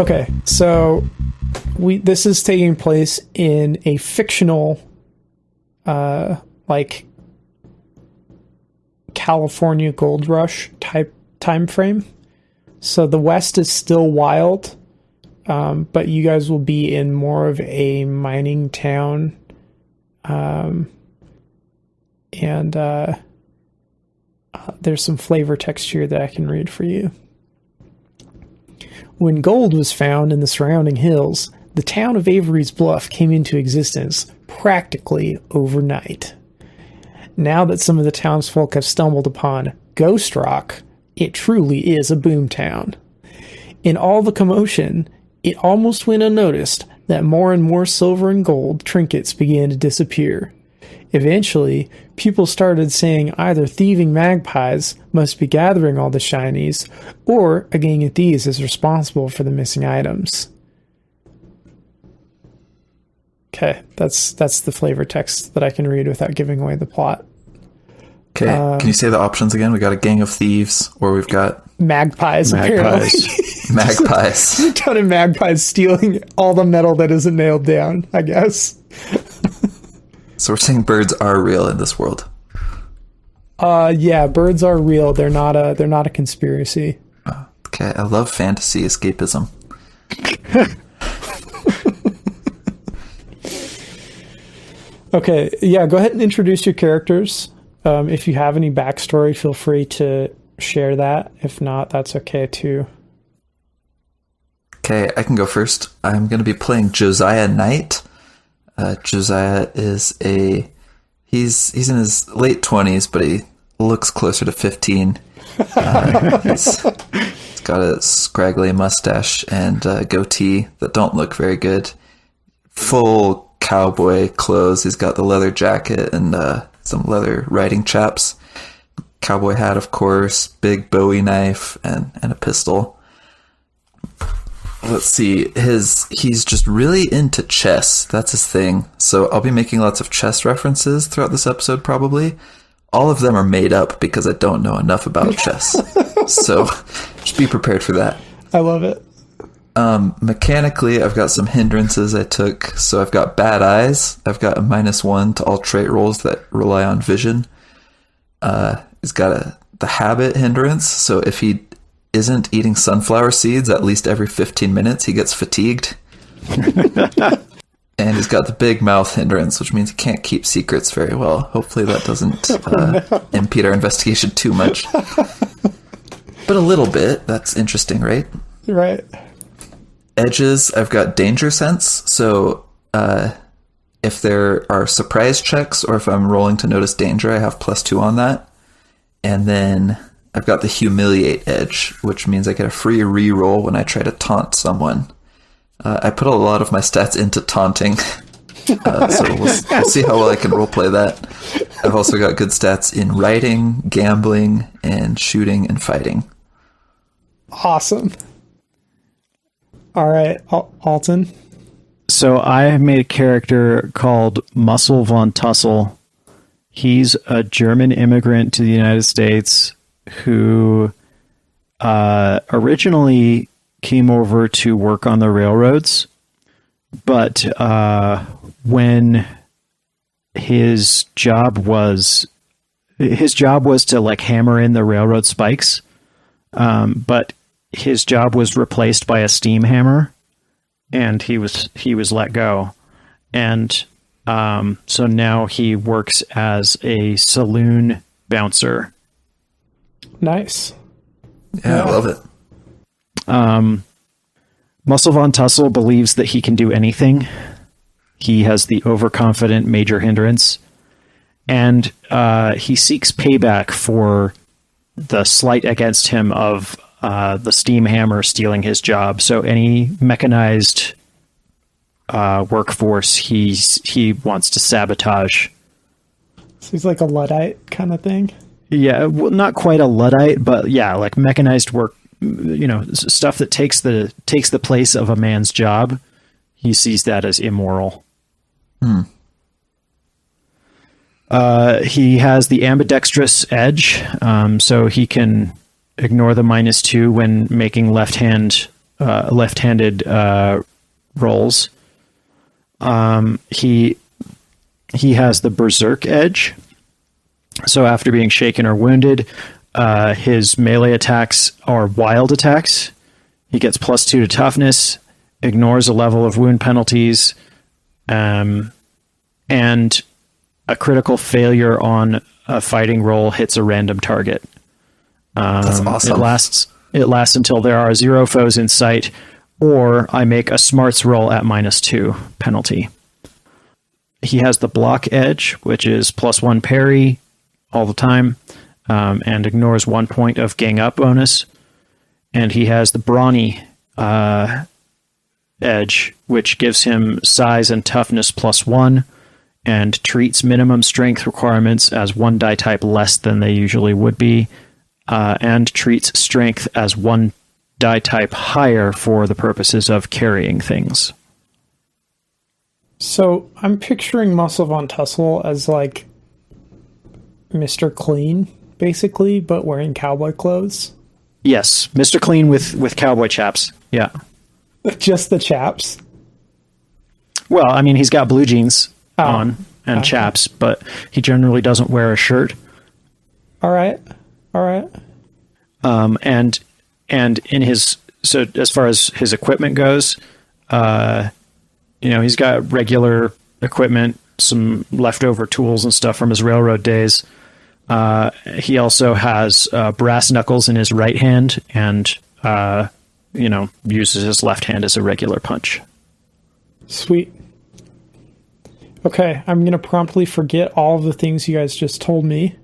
Okay, so this is taking place in a fictional, like California gold rush type time frame. So the West is still wild, but you guys will be in more of a mining town, and there's some flavor text here that I can read for you. When gold was found in the surrounding hills, the town of Avery's Bluff came into existence practically overnight. Now that some of the townsfolk have stumbled upon Ghost Rock, it truly is a boomtown. In all the commotion, it almost went unnoticed that more and more silver and gold trinkets began to disappear. Eventually, people started saying either thieving magpies must be gathering all the shinies, or a gang of thieves is responsible for the missing items. Okay, that's the flavor text that I can read without giving away the plot. Okay, can you say the options again? We got a gang of thieves, or we've got... Magpies. Magpies. A ton of magpies stealing all the metal that isn't nailed down, I guess. So we're saying birds are real in this world. Yeah, birds are real. They're not a conspiracy. Okay, I love fantasy escapism. Okay, yeah, go ahead and introduce your characters. If you have any backstory, feel free to share that. If not, that's okay too. Okay, I can go first. I'm going to be playing Josiah Knight. Josiah is he's in his late 20s, but he looks closer to 15. He's got a scraggly mustache and a goatee that don't look very good. Full cowboy clothes. He's got the leather jacket and some leather riding chaps. Cowboy hat, of course, big Bowie knife, and a pistol. Let's see, he's just really into chess. That's his thing. So I'll be making lots of chess references throughout this episode, probably. All of them are made up because I don't know enough about chess. So just be prepared for that. I love it. Mechanically, I've got some hindrances I took. So I've got bad eyes. I've got a -1 to all trait rolls that rely on vision. He's got the habit hindrance. So if he isn't eating sunflower seeds at least every 15 minutes, he gets fatigued. And he's got the big mouth hindrance, which means he can't keep secrets very well. Hopefully that doesn't impede our investigation too much. But a little bit. That's interesting, right? Right. Edges, I've got danger sense. So if there are surprise checks or if I'm rolling to notice danger, I have +2 on that. And then I've got the humiliate edge, which means I get a free re-roll when I try to taunt someone. I put a lot of my stats into taunting, so we'll see how well I can roleplay that. I've also got good stats in writing, gambling, and shooting and fighting. Awesome. All right, Alton. So I have made a character called Muscle von Tussle. He's a German immigrant to the United States who originally came over to work on the railroads, but when his job was to like hammer in the railroad spikes, but his job was replaced by a steam hammer, and he was let go, and so now he works as a saloon bouncer. Nice. Yeah, I love it. Muscle von Tussle believes that he can do anything. He has the overconfident major hindrance, and he seeks payback for the slight against him of the steam hammer stealing his job. So any mechanized workforce he wants to sabotage. So he's like a Luddite kind of thing. Yeah, well, not quite a Luddite, but yeah, like mechanized work, stuff that takes the place of a man's job. He sees that as immoral. He has the ambidextrous edge, so he can ignore the -2 when making left-hand left-handed rolls. He has the Berserk Edge. So after being shaken or wounded, his melee attacks are wild attacks. He gets +2 to toughness, ignores a level of wound penalties, and a critical failure on a fighting roll hits a random target. That's awesome. It lasts until there are 0 foes in sight, or I make a smarts roll at -2 penalty. He has the Block Edge, which is +1 parry all the time, and ignores 1 point of gang up bonus. And he has the Brawny Edge, which gives him size and toughness +1, and treats minimum strength requirements as 1 die type less than they usually would be, and treats strength as 1 die type higher for the purposes of carrying things. So I'm picturing Muscle Von Tussle as like Mr. Clean, basically, but wearing cowboy clothes. Yes, Mr. Clean with cowboy chaps. Yeah. Just the chaps. Well, I mean, he's got blue jeans on and chaps, but he generally doesn't wear a shirt. All right. And in his, so as far as his equipment goes, he's got regular equipment, some leftover tools and stuff from his railroad days. He also has brass knuckles in his right hand and, uses his left hand as a regular punch. Sweet. Okay, I'm going to promptly forget all of the things you guys just told me.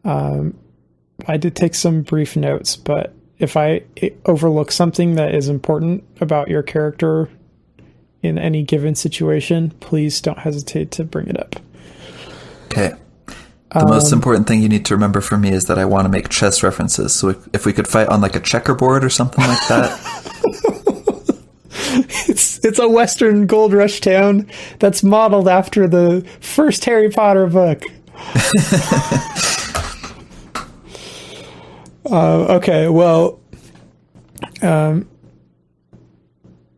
I did take some brief notes, but if I overlook something that is important about your character in any given situation, please don't hesitate to bring it up. Okay. The most important thing you need to remember for me is that I want to make chess references. So if we could fight on like a checkerboard or something like that. It's a Western gold rush town that's modeled after the first Harry Potter book. Okay, well,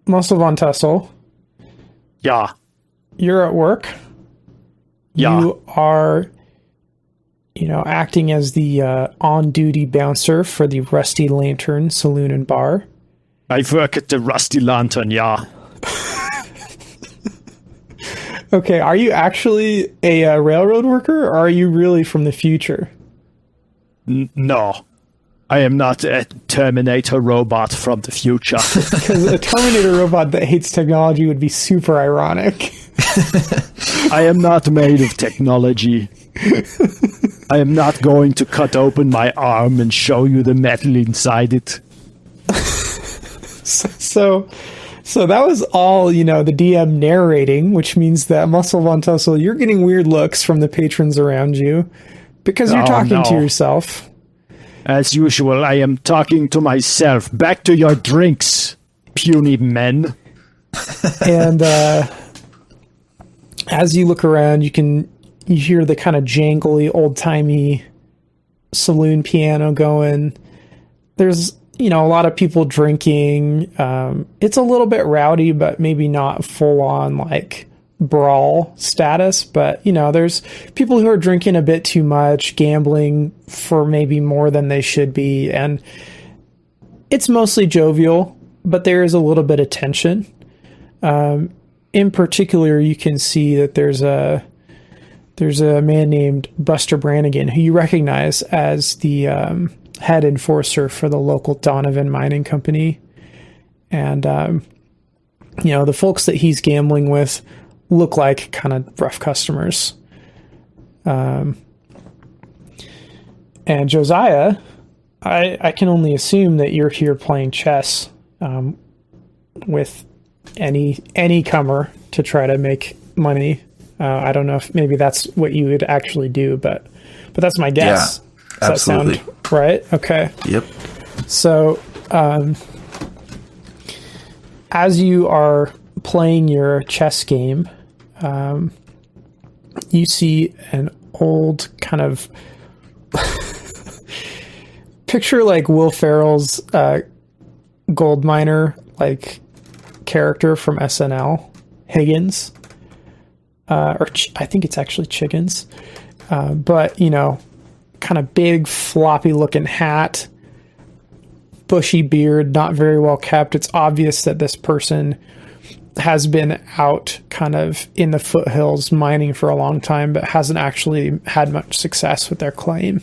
Muscle Von Tussle. Yeah. You're at work. Yeah. You are, acting as the on-duty bouncer for the Rusty Lantern Saloon and Bar. I work at the Rusty Lantern, yeah. Okay, are you actually a railroad worker, or are you really from the future? No. I am not a Terminator robot from the future. Because a Terminator robot that hates technology would be super ironic. I am not made of technology. I am not going to cut open my arm and show you the metal inside it. So that was all, the DM narrating, which means that Muscle Von Tussle, you're getting weird looks from the patrons around you because you're talking to yourself. As usual, I am talking to myself. Back to your drinks, puny men. And as you look around, you hear the kind of jangly, old-timey saloon piano going. There's, a lot of people drinking. It's a little bit rowdy, but maybe not full-on, like, brawl status. But, there's people who are drinking a bit too much, gambling for maybe more than they should be. And it's mostly jovial, but there is a little bit of tension. In particular, you can see that there's a man named Buster Brannigan, who you recognize as the head enforcer for the local Donovan Mining Company. And, the folks that he's gambling with look like kind of rough customers. And Josiah, I can only assume that you're here playing chess with any comer to try to make money. I don't know if maybe that's what you would actually do, but that's my guess. Yeah, does absolutely. that sound right? Okay. Yep. So, as you are playing your chess game, you see an old kind of picture like Will Ferrell's gold miner like character from SNL, Higgins, I think it's actually Chickens, but you know, kind of big floppy looking hat, bushy beard, not very well kept. It's obvious that this person has been out kind of in the foothills mining for a long time, but hasn't actually had much success with their claim.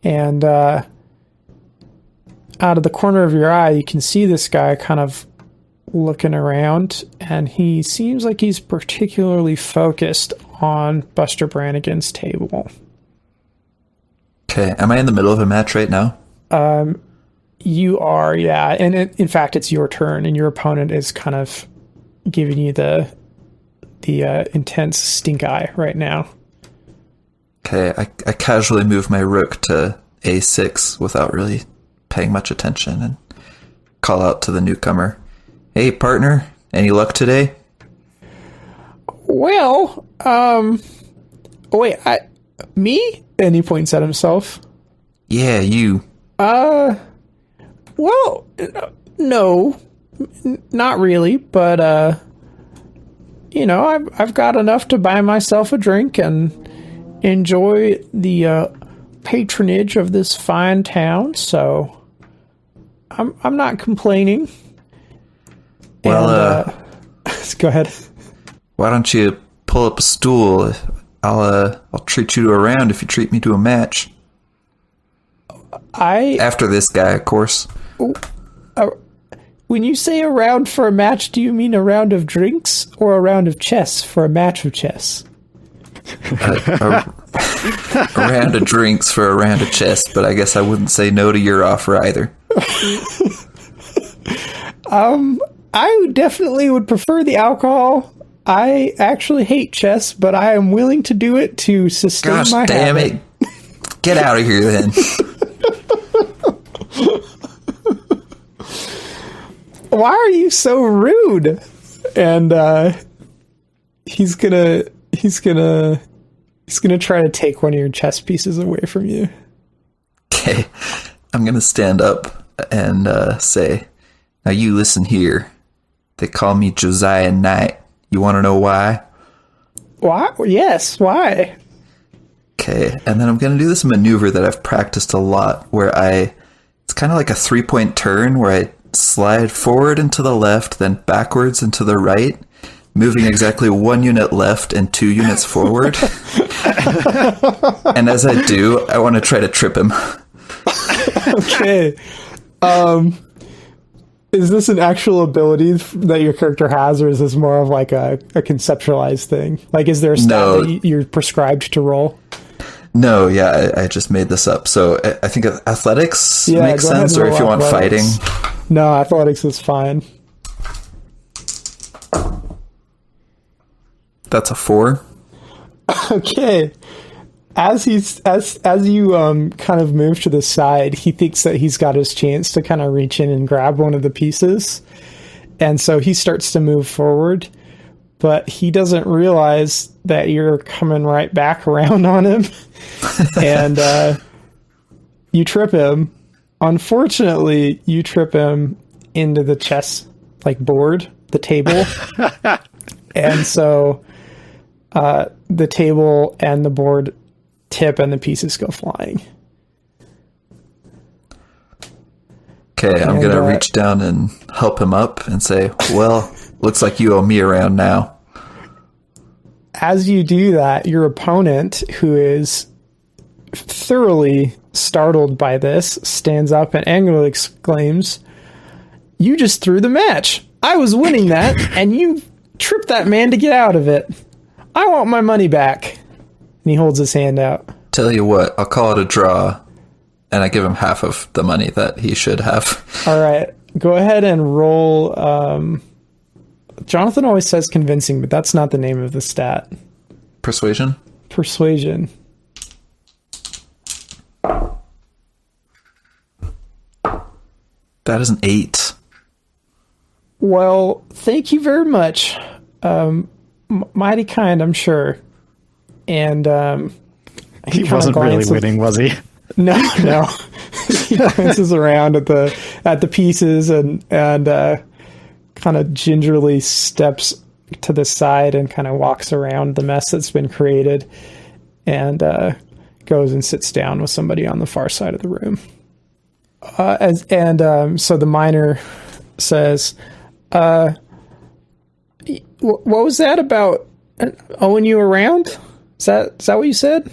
And out of the corner of your eye, you can see this guy kind of looking around, and he seems like he's particularly focused on Buster Brannigan's table. Okay, am I in the middle of a match right now? You are, yeah. And in fact, it's your turn, and your opponent is kind of giving you the intense stink eye right now. Okay, I casually move my rook to a6 without really paying much attention and call out to the newcomer. Hey, partner, any luck today? Well, wait, me? And he points at himself. Yeah, you. Well, no, not really, but, you know, I've got enough to buy myself a drink and enjoy the, patronage of this fine town, so I'm not complaining. Well, and, go ahead. Why don't you pull up a stool? I'll treat you to a round if you treat me to a match. After this guy, of course. When you say a round for a match, do you mean a round of drinks or a round of chess for a match of chess? A round of drinks for a round of chess, but I guess I wouldn't say no to your offer either. I definitely would prefer the alcohol. I actually hate chess, but I am willing to do it to sustain my habit. Gosh damn it. Get out of here then. Why are you so rude? And he's gonna try to take one of your chess pieces away from you. Okay, I'm gonna stand up and say, now you listen here. They call me Josiah Knight. You want to know why? Why? Yes, why? Okay, and then I'm gonna do this maneuver that I've practiced a lot, where it's kind of like a 3-point turn where I slide forward and to the left, then backwards and to the right, moving exactly 1 unit left and 2 units forward. And as I do, I want to try to trip him. Okay. Is this an actual ability that your character has, or is this more of like a conceptualized thing? Like, is there a stat that you're prescribed to roll? No, yeah, I just made this up. So I think athletics makes sense, or if you want athletics. Fighting. No, athletics is fine. That's a 4. Okay. As you kind of move to the side, he thinks that he's got his chance to kind of reach in and grab one of the pieces. And so he starts to move forward, but he doesn't realize that you're coming right back around on him. And you trip him. Unfortunately, you trip him into the chess board, the table. And so the table and the board tip and the pieces go flying. Okay, I'm going to reach down and help him up and say, well, looks like you owe me a round now. As you do that, your opponent, who is thoroughly startled by this, stands up and angrily exclaims, "You just threw the match. I was winning that, and you tripped that man to get out of it. I want my money back." And he holds his hand out. Tell you what, I'll call it a draw, and I give him half of the money that he should have. All right, go ahead and roll. Jonathan always says convincing, but that's not the name of the stat. Persuasion? Persuasion. That is an 8. Well, thank you very much. Mighty kind, I'm sure. And he wasn't really winning, was he? No. he glances around at the pieces and kind of gingerly steps to the side and kind of walks around the mess that's been created and goes and sits down with somebody on the far side of the room. So the miner says, what was that about owing you around? Is that what you said?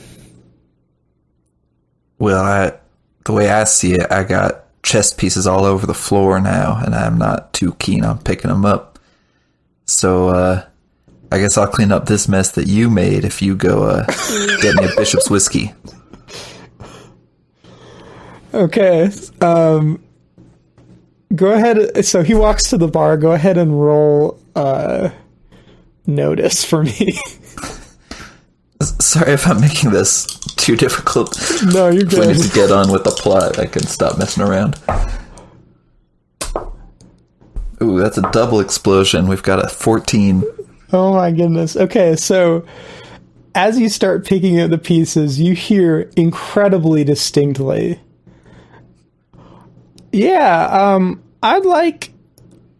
Well, the way I see it, I got chess pieces all over the floor now, and I'm not too keen on picking them up. So, I guess I'll clean up this mess that you made if you go get me a Bishop's whiskey. Okay. Go ahead. So he walks to the bar. Go ahead and roll notice for me. Sorry if I'm making this too difficult. No, you're good. If we need to get on with the plot, I can stop messing around. Ooh, that's a double explosion. We've got a 14. Oh my goodness. Okay, so as you start picking up the pieces, you hear incredibly distinctly, yeah, I'd like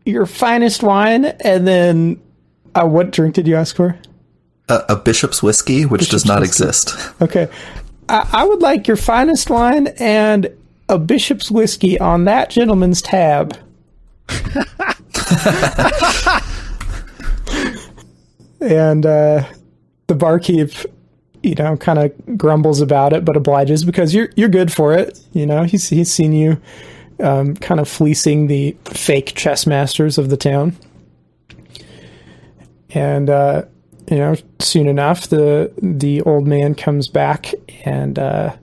your finest wine, and then what drink did you ask for? A Bishop's whiskey, which does not exist. Okay. I would like your finest wine and a Bishop's whiskey on that gentleman's tab. And the barkeep, kind of grumbles about it, but obliges because you're good for it. He's seen you kind of fleecing the fake chess masters of the town. And soon enough, the old man comes back, and I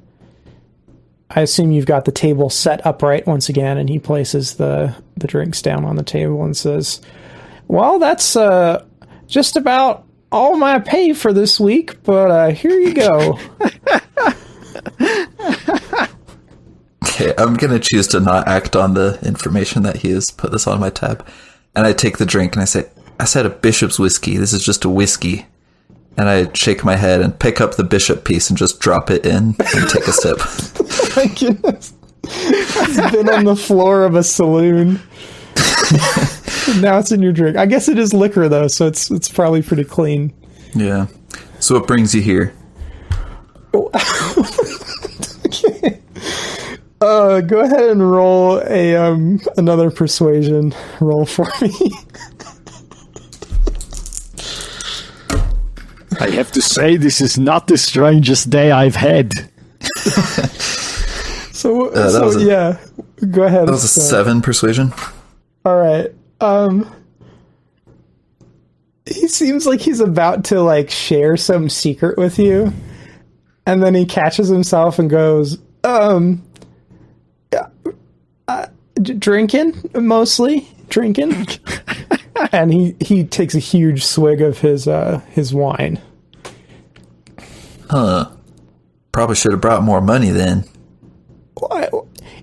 assume you've got the table set upright once again, and he places the drinks down on the table and says, well, that's just about all my pay for this week, but here you go. Okay, I'm going to choose to not act on the information that he has put this on my tab. And I take the drink and I say, I said a Bishop's whiskey. This is just a whiskey. And I shake my head and pick up the Bishop piece and just drop it in and take a sip. Oh my goodness. It's been on the floor of a saloon. Now it's in your drink. I guess it is liquor, though, so it's probably pretty clean. Yeah. So what brings you here? Okay. Go ahead and roll another persuasion roll for me. I have to say, this is not the strangest day I've had. So yeah, go ahead. That was a 7 persuasion. All right. He seems like he's about to share some secret with you, and then he catches himself and goes, drinking, mostly drinking. And he takes a huge swig of his wine. Huh. Probably should have brought more money then.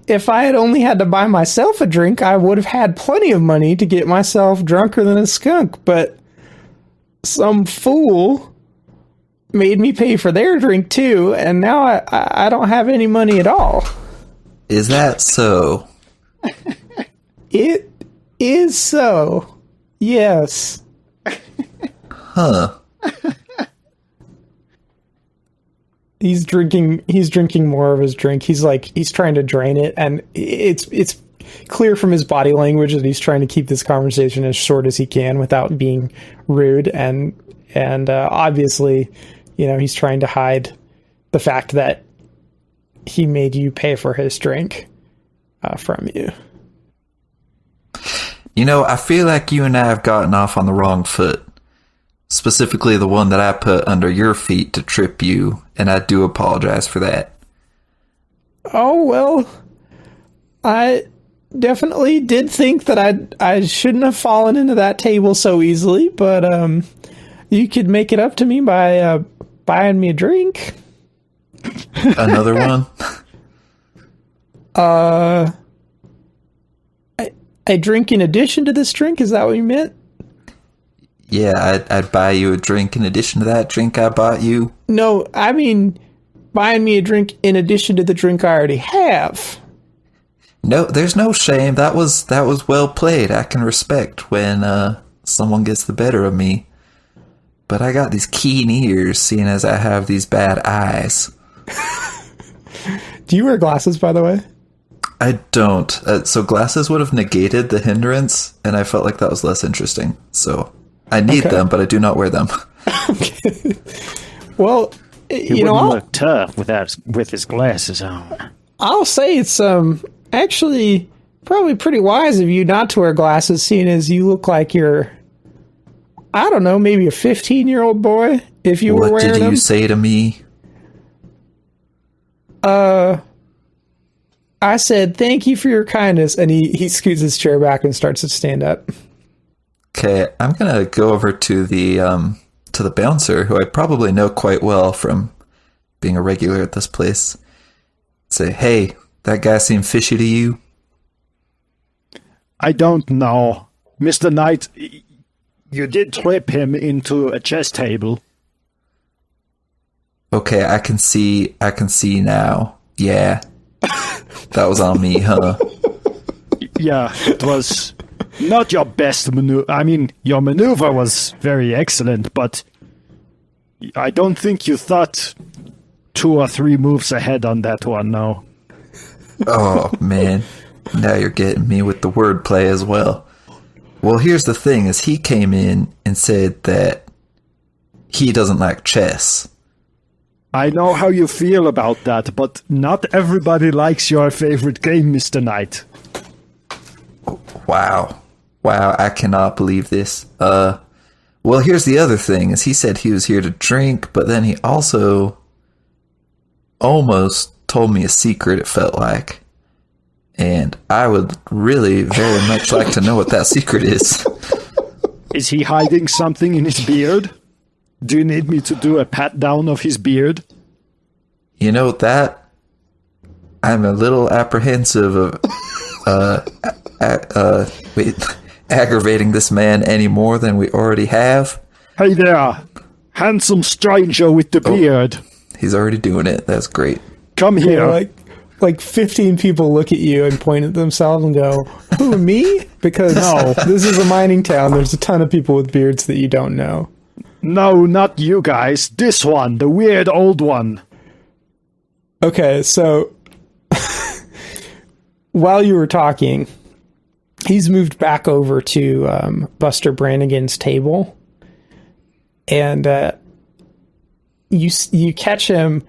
If I had only had to buy myself a drink, I would have had plenty of money to get myself drunker than a skunk, but some fool made me pay for their drink too, and now I don't have any money at all. Is that so? It is so. Yes. Huh. He's drinking more of his drink. He's trying to drain it, and it's clear from his body language that he's trying to keep this conversation as short as he can without being rude, and obviously, he's trying to hide the fact that he made you pay for his drink from you. I feel like you and I have gotten off on the wrong foot. Specifically the one that I put under your feet to trip you, and I do apologize for that. Oh, well, I definitely did think that I shouldn't have fallen into that table so easily, but you could make it up to me by buying me a drink. Another one? A drink in addition to this drink? Is that what you meant? Yeah, I'd buy you a drink in addition to that drink I bought you. No, I mean buying me a drink in addition to the drink I already have. No, there's no shame. That was well played. I can respect when someone gets the better of me. But I got these keen ears, seeing as I have these bad eyes. Do you wear glasses, by the way? I don't. So glasses would have negated the hindrance, and I felt like that was less interesting. So I need them, but I do not wear them. Okay. Well, He wouldn't look tough with his glasses on. I'll say it's actually probably pretty wise of you not to wear glasses, seeing as you look like you're, I don't know, maybe a 15-year-old boy if you were wearing them. What did you say to me? I said, thank you for your kindness, and he scoots his chair back and starts to stand up. Okay, I'm gonna go over to the bouncer, who I probably know quite well from being a regular at this place. Say, hey, that guy seemed fishy to you? I don't know. Mr. Knight, you did trip him into a chess table. Okay, I can see now. Yeah. That was on me, huh? Yeah, it was not your best maneuver. I mean, your maneuver was very excellent, but I don't think you thought 2 or 3 moves ahead on that one, no. Oh, man. Now you're getting me with the wordplay as well. Well, here's the thing, is he came in and said that he doesn't like chess. I know how you feel about that, but not everybody likes your favorite game, Mr. Knight. Wow, I cannot believe this. Well, here's the other thing, is he said he was here to drink, but then he also almost told me a secret, it felt like. And I would really very much like to know what that secret is. Is he hiding something in his beard? Do you need me to do a pat down of his beard? You know, that I'm a little apprehensive of aggravating this man any more than we already have. Hey there, handsome stranger with the beard. He's already doing it. That's great. Come here. Like 15 people look at you and point at themselves and go, who, me? Because this is a mining town. There's a ton of people with beards that you don't know. No, not you guys. This one, the weird old one. Okay, so while you were talking, he's moved back over to Buster Brannigan's table, and you catch him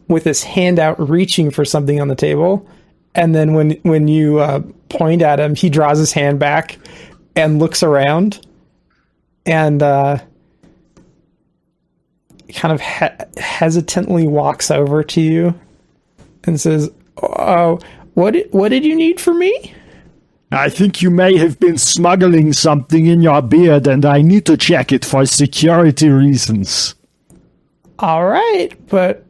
with his hand out reaching for something on the table, and then when you point at him, he draws his hand back and looks around, and kind of hesitantly walks over to you and says, "Oh, what did you need from me?" I think you may have been smuggling something in your beard, and I need to check it for security reasons. All right, but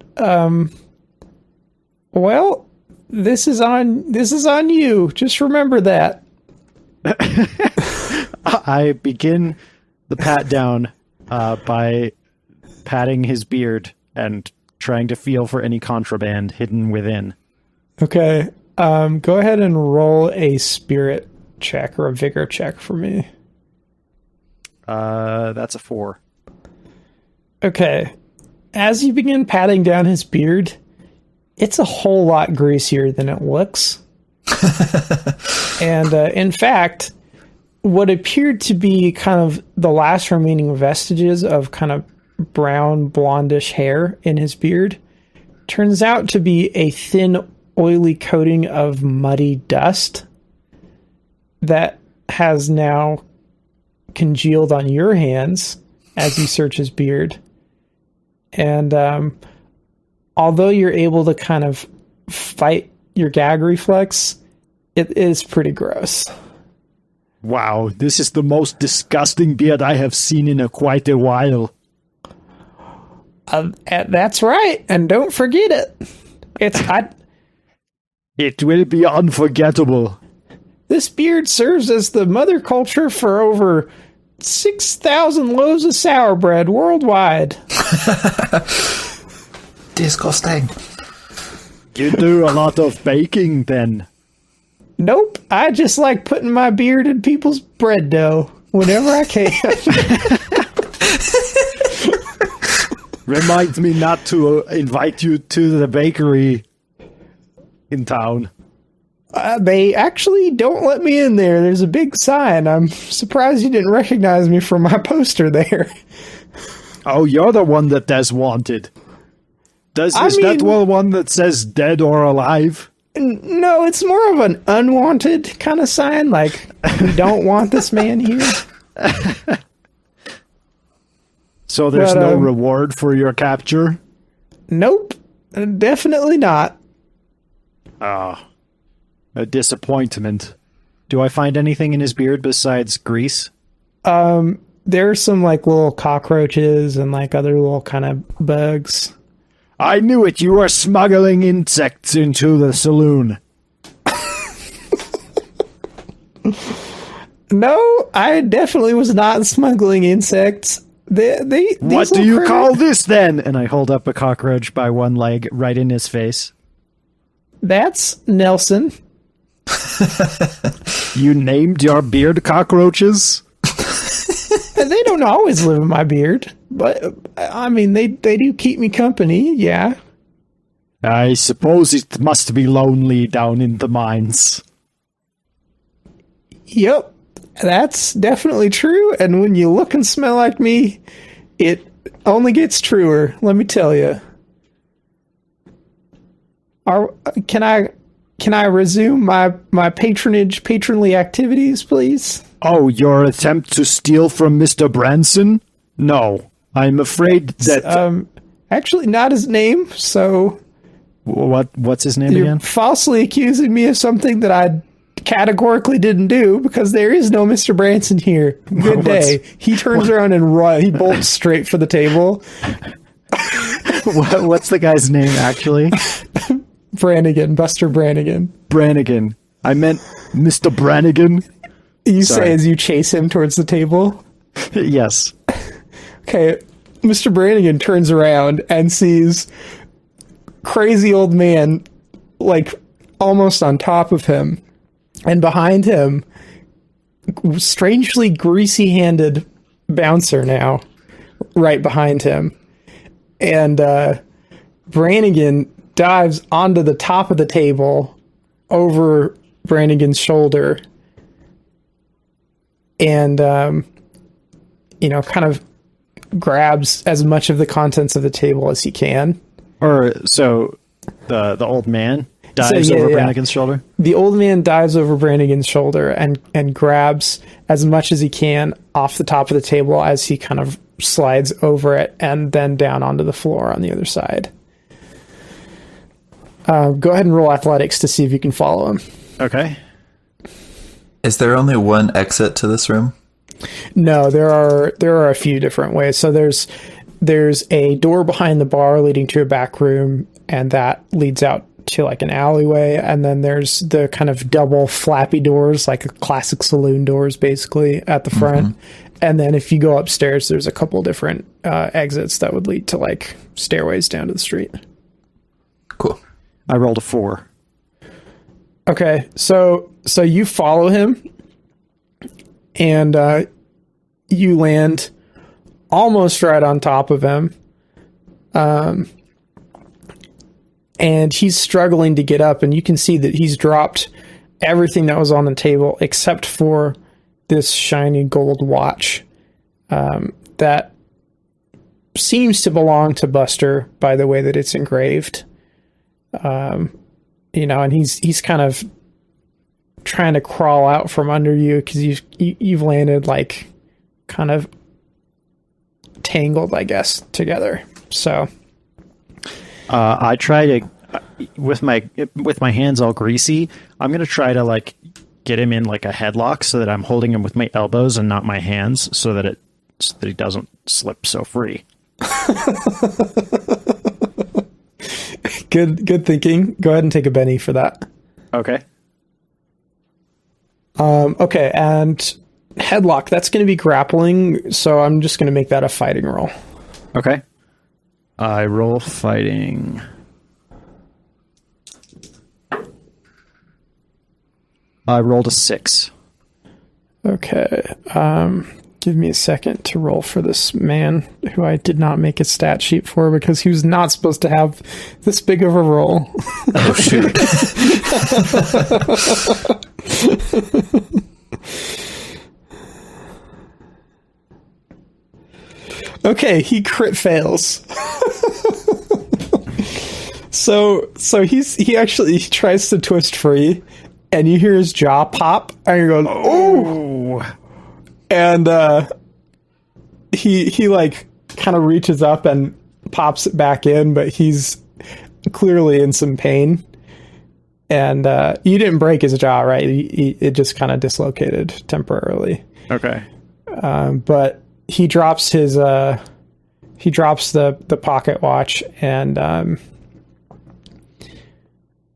well, this is on you. Just remember that. I begin the pat down by patting his beard and trying to feel for any contraband hidden within. Okay. Go ahead and roll a spirit check or a vigor check for me. That's a 4. Okay. As you begin patting down his beard, it's a whole lot greasier than it looks. And in fact, what appeared to be kind of the last remaining vestiges of kind of brown blondish hair in his beard turns out to be a thin, oily coating of muddy dust that has now congealed on your hands as you search his beard. And although you're able to kind of fight your gag reflex, it is pretty gross. Wow, this is the most disgusting beard I have seen in quite a while. That's right, and don't forget it. It will be unforgettable. This beard serves as the mother culture for over 6,000 loaves of sour bread worldwide. Disgusting. You do a lot of baking then. Nope. I just like putting my beard in people's bread dough whenever I can. Reminds me not to invite you to the bakery in town. They actually don't let me in there. There's a big sign. I'm surprised you didn't recognize me from my poster there. Oh, you're the one that Des wanted. Is that the one that says dead or alive? No, it's more of an unwanted kind of sign. Like, we don't want this man here. So there's no reward for your capture? Nope. Definitely not. Ah. A disappointment. Do I find anything in his beard besides grease? There's some like little cockroaches and like other little kind of bugs. I knew it. You were smuggling insects into the saloon. No, I definitely was not smuggling insects. What do you call this then? And I hold up a cockroach by one leg right in his face. That's Nelson. You named your beard cockroaches? They don't always live in my beard, but I mean, they do keep me company, yeah. I suppose it must be lonely down in the mines. Yep, that's definitely true, and when you look and smell like me, it only gets truer, let me tell you. Can I resume my patronly activities, please? Oh, your attempt to steal from Mr. Branson? No, I'm afraid that... Actually, not his name, so... What's his name You're again? falsely accusing me of something that I categorically didn't do, because there is no Mr. Branson here. Good day. He turns around and runs. He bolts straight for the table. What's the guy's name, actually? Brannigan. Buster Brannigan. Brannigan. I meant Mr. Brannigan. You say as you chase him towards the table? Yes. Okay. Mr. Brannigan turns around and sees crazy old man, like, almost on top of him. And behind him, strangely greasy-handed bouncer now, right behind him. And Brannigan dives onto the top of the table over Brannigan's shoulder and, kind of grabs as much of the contents of the table as he can. So the old man dives over Brannigan's shoulder? The old man dives over Brannigan's shoulder and grabs as much as he can off the top of the table as he kind of slides over it and then down onto the floor on the other side. Go ahead and roll athletics to see if you can follow him. Okay. Is there only one exit to this room? No, there are a few different ways. So there's a door behind the bar leading to a back room, and that leads out to like an alleyway. And then there's the kind of double flappy doors, like a classic saloon doors, basically at the front. Mm-hmm. And then if you go upstairs, there's a couple different exits that would lead to like stairways down to the street. Cool. I rolled a 4. Okay, so you follow him, and you land almost right on top of him, and he's struggling to get up, and you can see that he's dropped everything that was on the table except for this shiny gold watch that seems to belong to Buster by the way that it's engraved. And he's kind of trying to crawl out from under you because you've landed like kind of tangled, I guess, together. So I try to with my hands all greasy. I'm gonna try to like get him in like a headlock so that I'm holding him with my elbows and not my hands, so that he doesn't slip so free. Good thinking. Go ahead and take a Benny for that. Okay. Okay, and headlock, that's going to be grappling, so I'm just going to make that a fighting roll. Okay. I roll fighting. I rolled a 6. Okay. Give me a second to roll for this man who I did not make a stat sheet for because he was not supposed to have this big of a roll. Oh, shoot. Okay, he crit fails. So he tries to twist free, and you hear his jaw pop, and you're going, oh! And he like kind of reaches up and pops it back in, but he's clearly in some pain. And you didn't break his jaw, right? It just kind of dislocated temporarily. Okay. But he drops his the pocket watch, and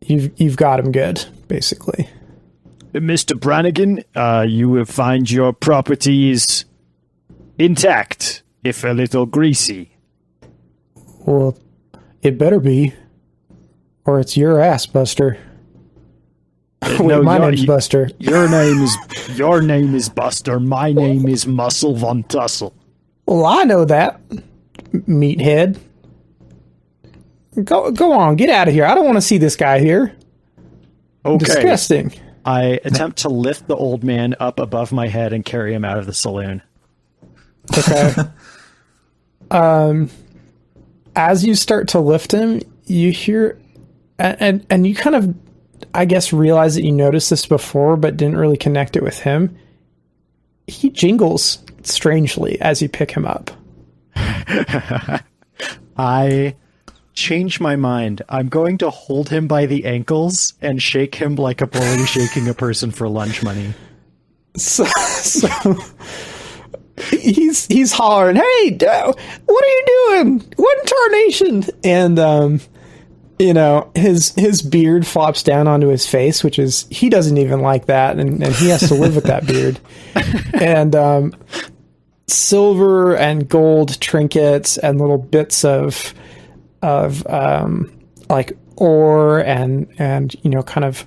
you've got him good, basically. Mr. Brannigan, you will find your properties intact, if a little greasy. Well, it better be, or it's your ass, Buster. Wait, No, my name's Buster. Your name is Buster. My name is Muscle Von Tussle. Well, I know that, meathead. Go on, get out of here. I don't want to see this guy here. Okay. Disgusting. I attempt to lift the old man up above my head and carry him out of the saloon. Okay. As you start to lift him, you hear, and you kind of, I guess, realize that you noticed this before, but didn't really connect it with him. He jingles strangely as you pick him up. I change my mind. I'm going to hold him by the ankles and shake him like a bully shaking a person for lunch money. So he's hollering, "Hey, what are you doing? What in tarnation?" And his beard flops down onto his face, which is, he doesn't even like that, and he has to live with that beard. And silver and gold trinkets and little bits of like ore and kind of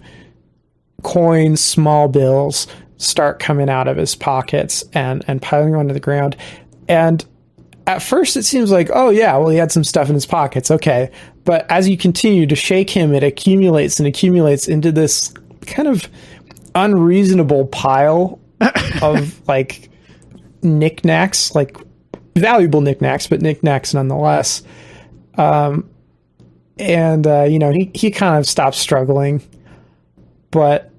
coins, small bills start coming out of his pockets and piling onto the ground. And at first it seems like, oh yeah, well, he had some stuff in his pockets. Okay. But as you continue to shake him, it accumulates and accumulates into this kind of unreasonable pile of like knickknacks, like valuable knickknacks, but knickknacks nonetheless. He kind of stops struggling, but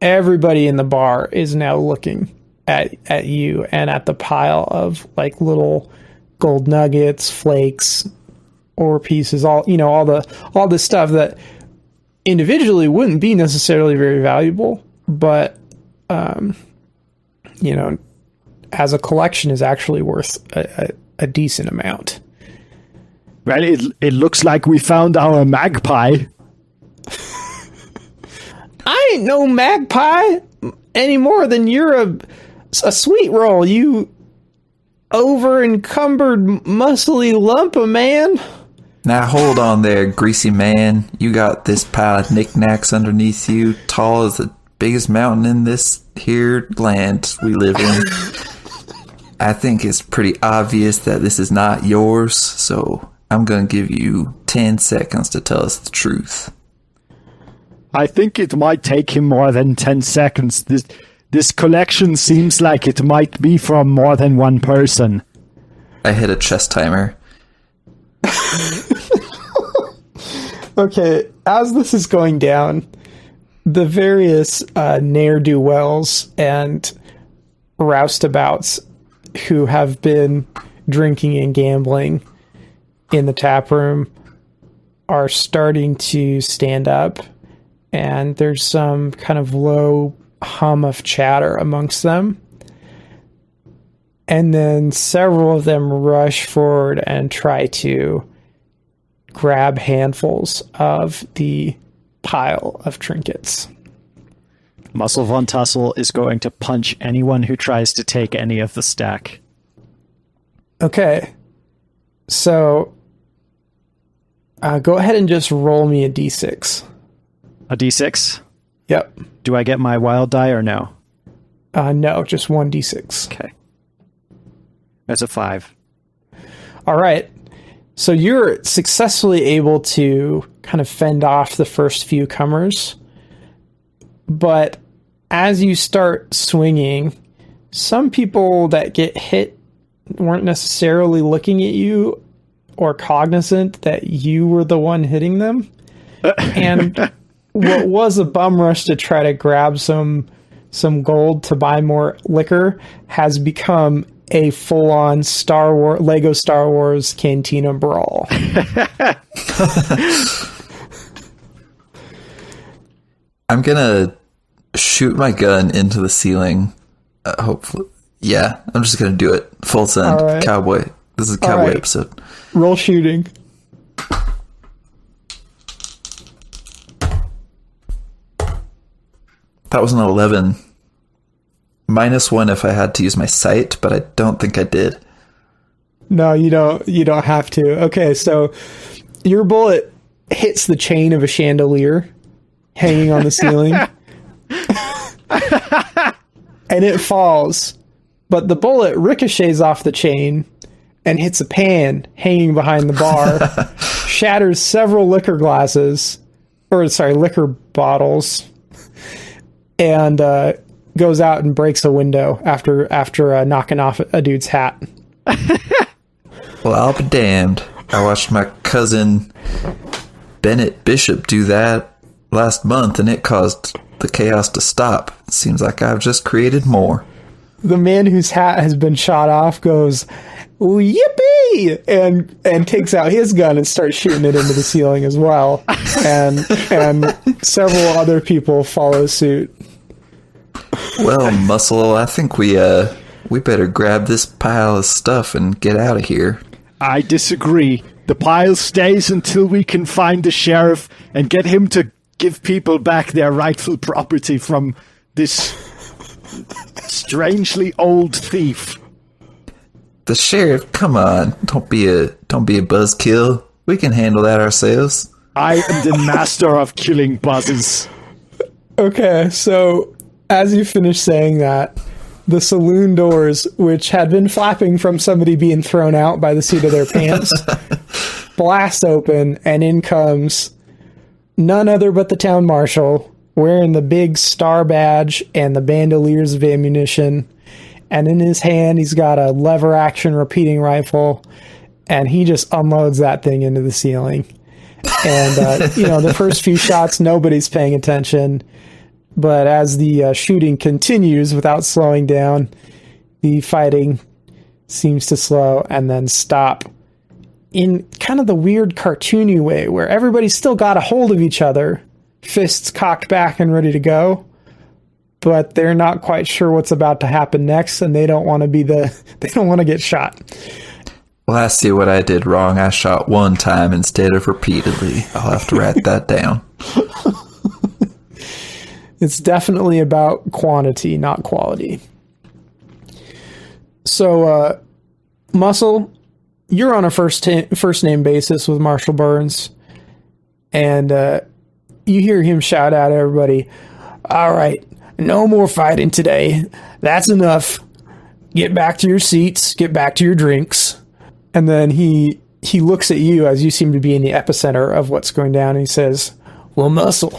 everybody in the bar is now looking at you and at the pile of like little gold nuggets, flakes, ore pieces, all the stuff that individually wouldn't be necessarily very valuable, but as a collection is actually worth a decent amount. Well, it looks like we found our magpie. I ain't no magpie any more than you're a sweet roll, you over encumbered muscly lump of man. Now hold on there, greasy man. You got this pile of knickknacks underneath you, tall as the biggest mountain in this here land we live in. I think it's pretty obvious that this is not yours, so I'm going to give you 10 seconds to tell us the truth. I think it might take him more than 10 seconds. This collection seems like it might be from more than one person. I hit a chest timer. Okay, as this is going down, the various ne'er-do-wells and roustabouts who have been drinking and gambling in the tap room are starting to stand up, and there's some kind of low hum of chatter amongst them. And then several of them rush forward and try to grab handfuls of the pile of trinkets. Muscle Von Tussle is going to punch anyone who tries to take any of the stack. Okay. So, go ahead and just roll me a d6. A d6? Yep. Do I get my wild die or no? No, just 1d6. Okay. That's a 5. All right. So you're successfully able to kind of fend off the first few comers. But as you start swinging, some people that get hit weren't necessarily looking at you or cognizant that you were the one hitting them. And what was a bum rush to try to grab some gold to buy more liquor has become a full-on Lego Star Wars Cantina brawl. I'm gonna shoot my gun into the ceiling. Hopefully, yeah. I'm just gonna do it full send. Right. Cowboy. This is a cowboy episode. Roll shooting. That was an 11. -1 if I had to use my sight, but I don't think I did. No, you don't have to. Okay, so your bullet hits the chain of a chandelier hanging on the ceiling. And it falls. But the bullet ricochets off the chain and hits a pan hanging behind the bar, shatters several liquor bottles, and goes out and breaks a window after knocking off a dude's hat. Well, I'll be damned. I watched my cousin Bennett Bishop do that last month, and it caused the chaos to stop. It seems like I've just created more. The man whose hat has been shot off goes, yippee! And takes out his gun and starts shooting it into the ceiling as well. And several other people follow suit. Well, Muscle, I think we better grab this pile of stuff and get out of here. I disagree. The pile stays until we can find the sheriff and get him to give people back their rightful property from this strangely old thief. The sheriff, come on. Don't be a buzzkill. We can handle that ourselves. I am the master of killing buzzes. Okay, so as you finish saying that, the saloon doors, which had been flapping from somebody being thrown out by the seat of their pants, blast open, and in comes none other but the town marshal, wearing the big star badge and the bandoliers of ammunition. And in his hand, he's got a lever action repeating rifle, and he just unloads that thing into the ceiling. And, the first few shots, nobody's paying attention. But as the shooting continues without slowing down, the fighting seems to slow and then stop in kind of the weird cartoony way where everybody's still got a hold of each other, fists cocked back and ready to go, but they're not quite sure what's about to happen next, and they don't want to get shot. Well, I see what I did wrong. I shot one time instead of repeatedly. I'll have to write that down. It's definitely about quantity, not quality. So, Muscle, you're on a first name basis with Marshall Burns, and you hear him shout out at everybody, "All right, no more fighting today. That's enough. Get back to your seats. Get back to your drinks." And then he looks at you as you seem to be in the epicenter of what's going down, and he says, "Well, Muscle,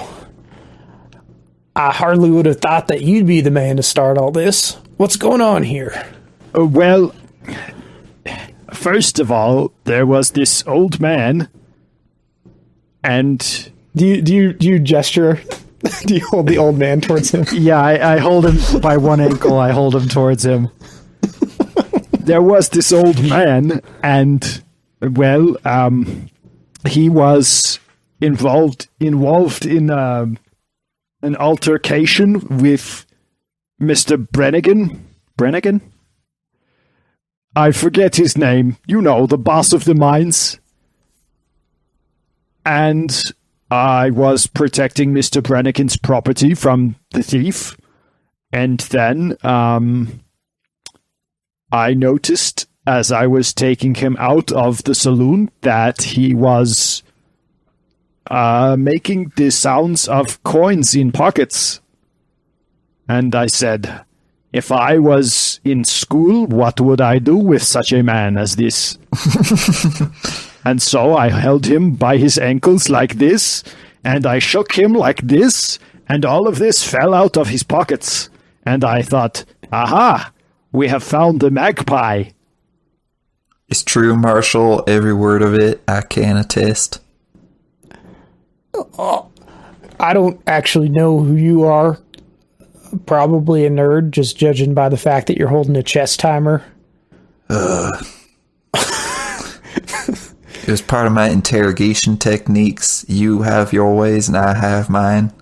I hardly would have thought that you'd be the man to start all this. What's going on here?" Well, first of all, there was this old man, and do you gesture? Do you hold the old man towards him? Yeah, I hold him by one ankle. I hold him towards him. There was this old man, and well, he was involved in an altercation with Mr. Brennigan? I forget his name. You know, the boss of the mines. And I was protecting Mr. Brennigan's property from the thief. And then I noticed as I was taking him out of the saloon that he was making the sounds of coins in pockets. And I said, if I was in school, what would I do with such a man as this? And so I held him by his ankles like this, and I shook him like this, and all of this fell out of his pockets. And I thought, aha, we have found the magpie. It's true, Marshall. Every word of it, I can attest. I don't actually know who you are. Probably a nerd, just judging by the fact that you're holding a chess timer. It was part of my interrogation techniques. You have your ways and I have mine.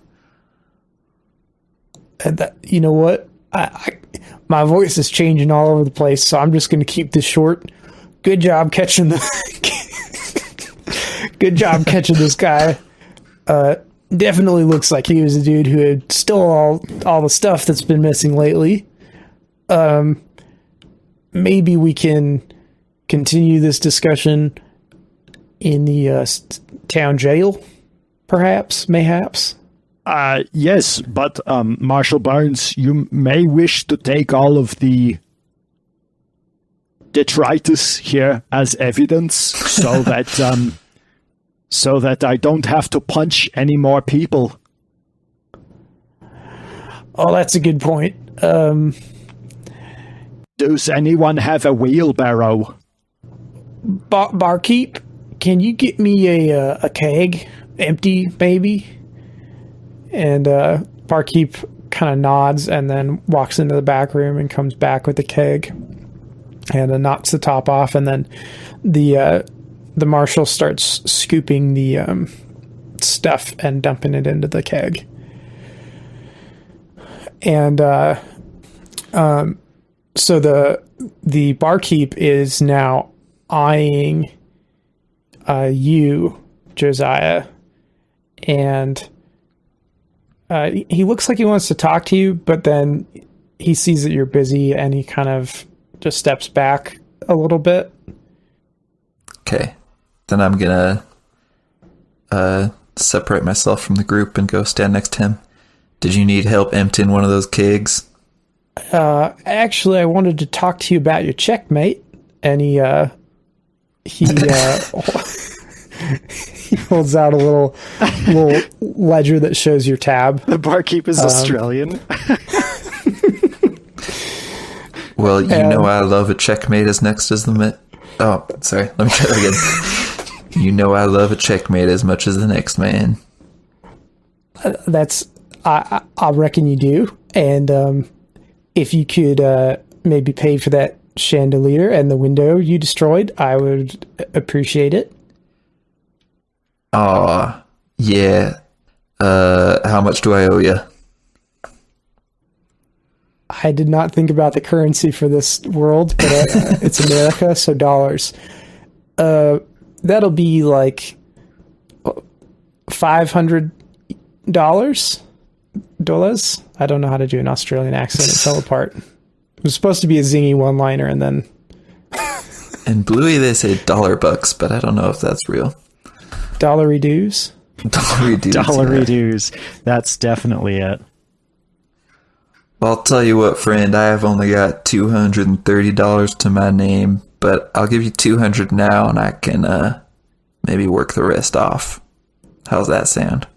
And you know what? My voice is changing all over the place, so I'm just going to keep this short. Good job catching Good job catching this guy. Definitely looks like he was a dude who had stole all the stuff that's been missing lately. Maybe we can continue this discussion in the town jail, mayhaps. Yes, but Marshal Barnes, you may wish to take all of the detritus here as evidence, so that I don't have to punch any more people. Oh, that's a good point. Does anyone have a wheelbarrow? Barkeep, can you get me a keg, empty maybe? And Barkeep kind of nods and then walks into the back room and comes back with the keg and knocks the top off, and then the marshal starts scooping the stuff and dumping it into the keg. And so the barkeep is now eyeing you, Josiah, and he looks like he wants to talk to you, but then he sees that you're busy and he kind of just steps back a little bit. Okay. Then I'm gonna separate myself from the group and go stand next to him. Did you need help emptying one of those kegs? Actually, I wanted to talk to you about your checkmate. And he he holds out a little ledger that shows your tab. The barkeep is Australian. Well, you know I love a checkmate as next as the Oh, sorry. Let me try that again. You know I love a checkmate as much as the next man. I reckon you do. And if you could maybe pay for that chandelier and the window you destroyed, I would appreciate it. Aw, yeah. How much do I owe you? I did not think about the currency for this world, but it's America, so dollars. That'll be like $500. Dollars? I don't know how to do an Australian accent. It fell apart. It was supposed to be a zingy one-liner, and then... In Bluey, they say $bucks, but I don't know if that's real. Dollary dues? Dollary dues. Dollary dues. That's definitely it. Well, I'll tell you what, friend. I have only got $230 to my name, but I'll give you $200 now, and I can maybe work the rest off. How's that sound?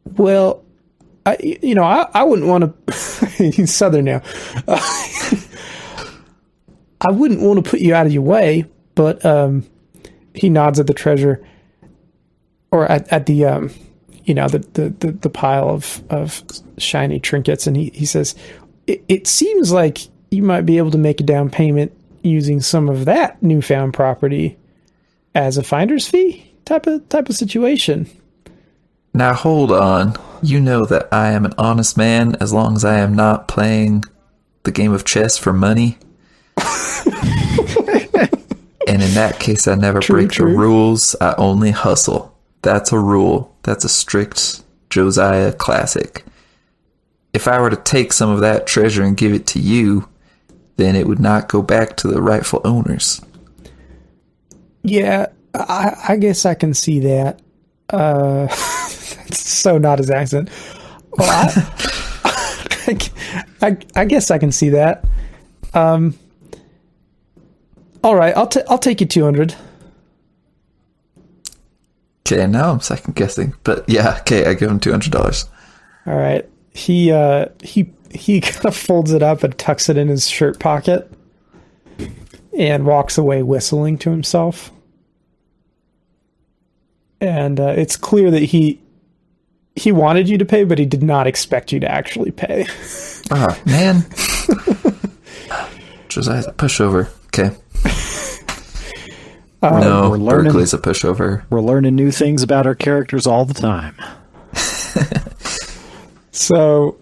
Well, I wouldn't want to... He's Southern now. I wouldn't want to put you out of your way, but he nods at the treasure, or at the the pile of shiny trinkets, and he says, it seems like you might be able to make a down payment using some of that newfound property as a finder's fee type of situation. Now hold on. You know that I am an honest man as long as I am not playing the game of chess for money. And in that case, I never break the rules. I only hustle. That's a rule. That's a strict Josiah classic. If I were to take some of that treasure and give it to you, then it would not go back to the rightful owners. Yeah, I guess I can see that. It's so not his accent. Well, I guess I can see that. All right, I'll take you 200. Okay, now I'm second guessing, but yeah, okay, I give him $200. All right, he kind of folds it up and tucks it in his shirt pocket, and walks away whistling to himself. And it's clear that he wanted you to pay, but he did not expect you to actually pay. Oh, man. Josiah's a pushover. Okay. No, Berkeley's a pushover. We're learning new things about our characters all the time. So,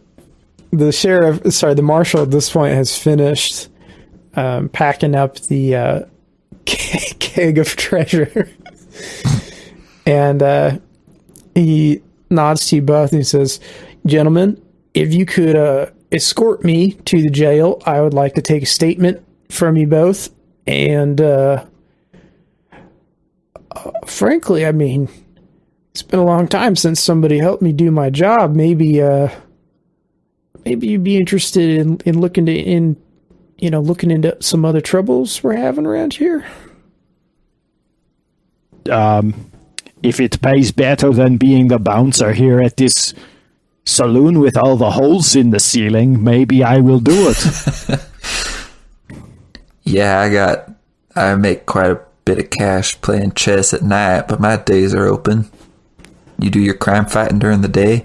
the marshal at this point has finished packing up the keg of treasure. And he nods to you both and he says, "Gentlemen, if you could escort me to the jail, I would like to take a statement from you both. And frankly, I mean, it's been a long time since somebody helped me do my job. Maybe you'd be interested in looking into some other troubles we're having around here." If it pays better than being the bouncer here at this saloon with all the holes in the ceiling, maybe I will do it. Yeah, I make quite a bit of cash playing chess at night, but my days are open. You do your crime fighting during the day?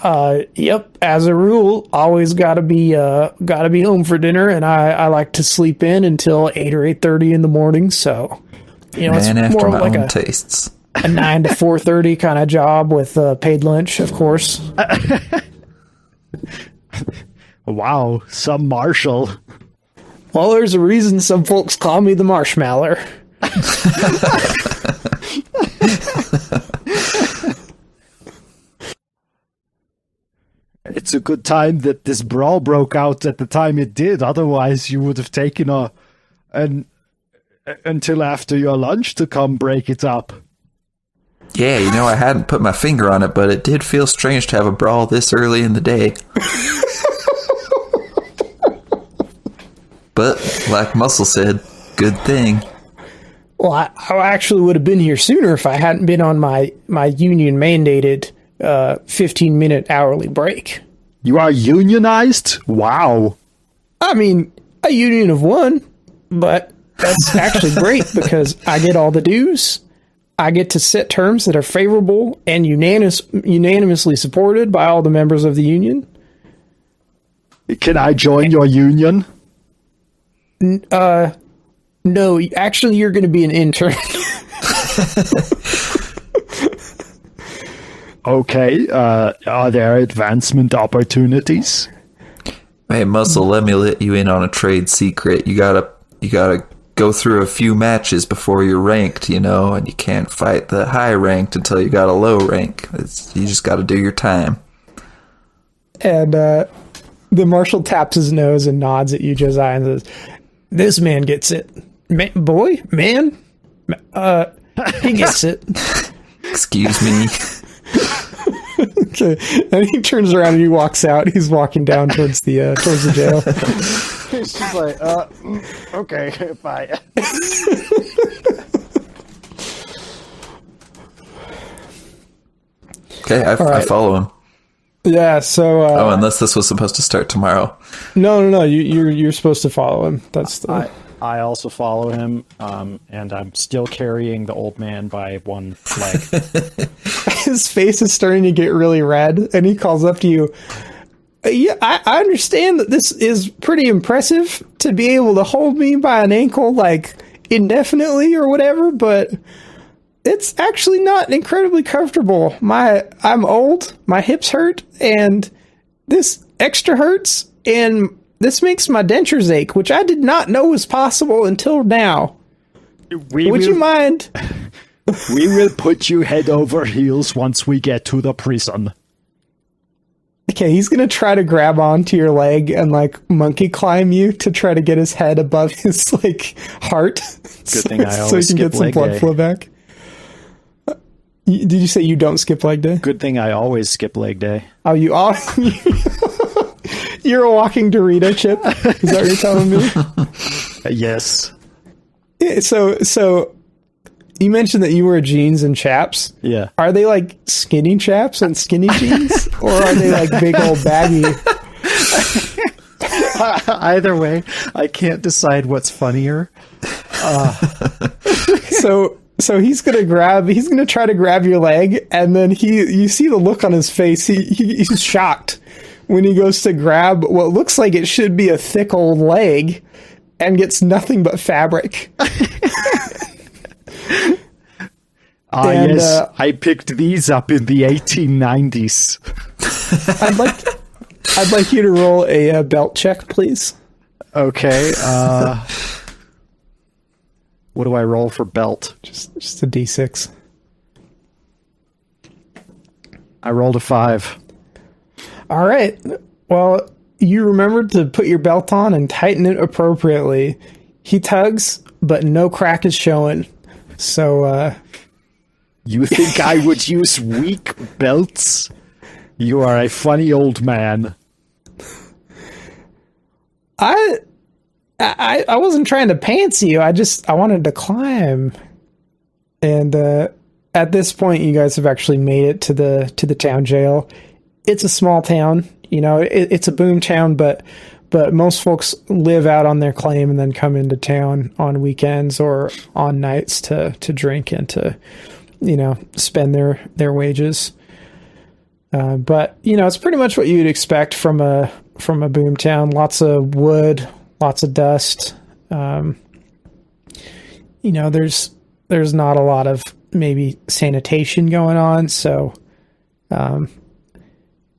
Yep. As a rule, always gotta be home for dinner, and I like to sleep in until 8 or 8:30 in the morning. So, Man, it's after more my like own tastes. a 9 to 4:30 kind of job with paid lunch, of course. Wow, some marshal. Well, there's a reason some folks call me the Marshmallow. It's a good time that this brawl broke out at the time it did. Otherwise, you would have taken until after your lunch to come break it up. Yeah, I hadn't put my finger on it, but it did feel strange to have a brawl this early in the day. But, like Muscle said, good thing. Well, I actually would have been here sooner if I hadn't been on my union-mandated 15-minute hourly break. You are unionized? Wow. I mean, a union of one, but that's actually great because I get all the dues. I get to set terms that are favorable and unanimously supported by all the members of the union. Can I join your union? No, actually, you're going to be an intern. Okay, are there advancement opportunities? Hey, Muscle, let me let you in on a trade secret. You gotta go through a few matches before you're ranked, and you can't fight the high ranked until you got a low rank. You just gotta do your time. And the marshal taps his nose and nods at you, Josiah, and says, "This man gets it. Man, he gets it." Excuse me. Okay. And he turns around and he walks out. He's walking down towards the jail. It's just like, okay, bye. Okay, I follow him. Yeah, so... unless this was supposed to start tomorrow. No, you're supposed to follow him. That's the... I also follow him, and I'm still carrying the old man by one leg. His face is starting to get really red, and he calls up to you. Yeah, I understand that this is pretty impressive to be able to hold me by an ankle, like, indefinitely or whatever, but it's actually not incredibly comfortable. I'm old, my hips hurt, and this extra hurts, and this makes my dentures ache, which I did not know was possible until now. Would you mind? We will put you head over heels once we get to the prison. Okay, he's going to try to grab onto your leg and, monkey climb you to try to get his head above his, heart. Good thing I so always he can skip get some leg blood day. flow back. Did you say you don't skip leg day? Good thing I always skip leg day. Oh, you all? You're a walking Dorito chip? Is that what you're telling me? Yes. Yeah, so you mentioned that you wear jeans and chaps. Yeah. Are they like skinny chaps and skinny jeans? Or are they like big old baggy? Either way, I can't decide what's funnier. So he's gonna try to grab your leg, and then you see the look on his face. He's shocked when he goes to grab what looks like it should be a thick old leg, and gets nothing but fabric. Yes, I picked these up in the 1890s. I'd like you to roll a belt check, please. Okay. What do I roll for belt? Just a D6. I rolled a 5. All right. Well, you remembered to put your belt on and tighten it appropriately. He tugs, but no crack is showing. So, You think I would use weak belts? You are a funny old man. I wasn't trying to pants you. I wanted to climb. And at this point, you guys have actually made it to the town jail. It's a small town, you know. It's a boom town, but most folks live out on their claim and then come into town on weekends or on nights to drink and to, you know, spend their wages. But you know, it's pretty much what you'd expect from a boom town. Lots of wood, lots of dust. You know, there's not a lot of maybe sanitation going on, so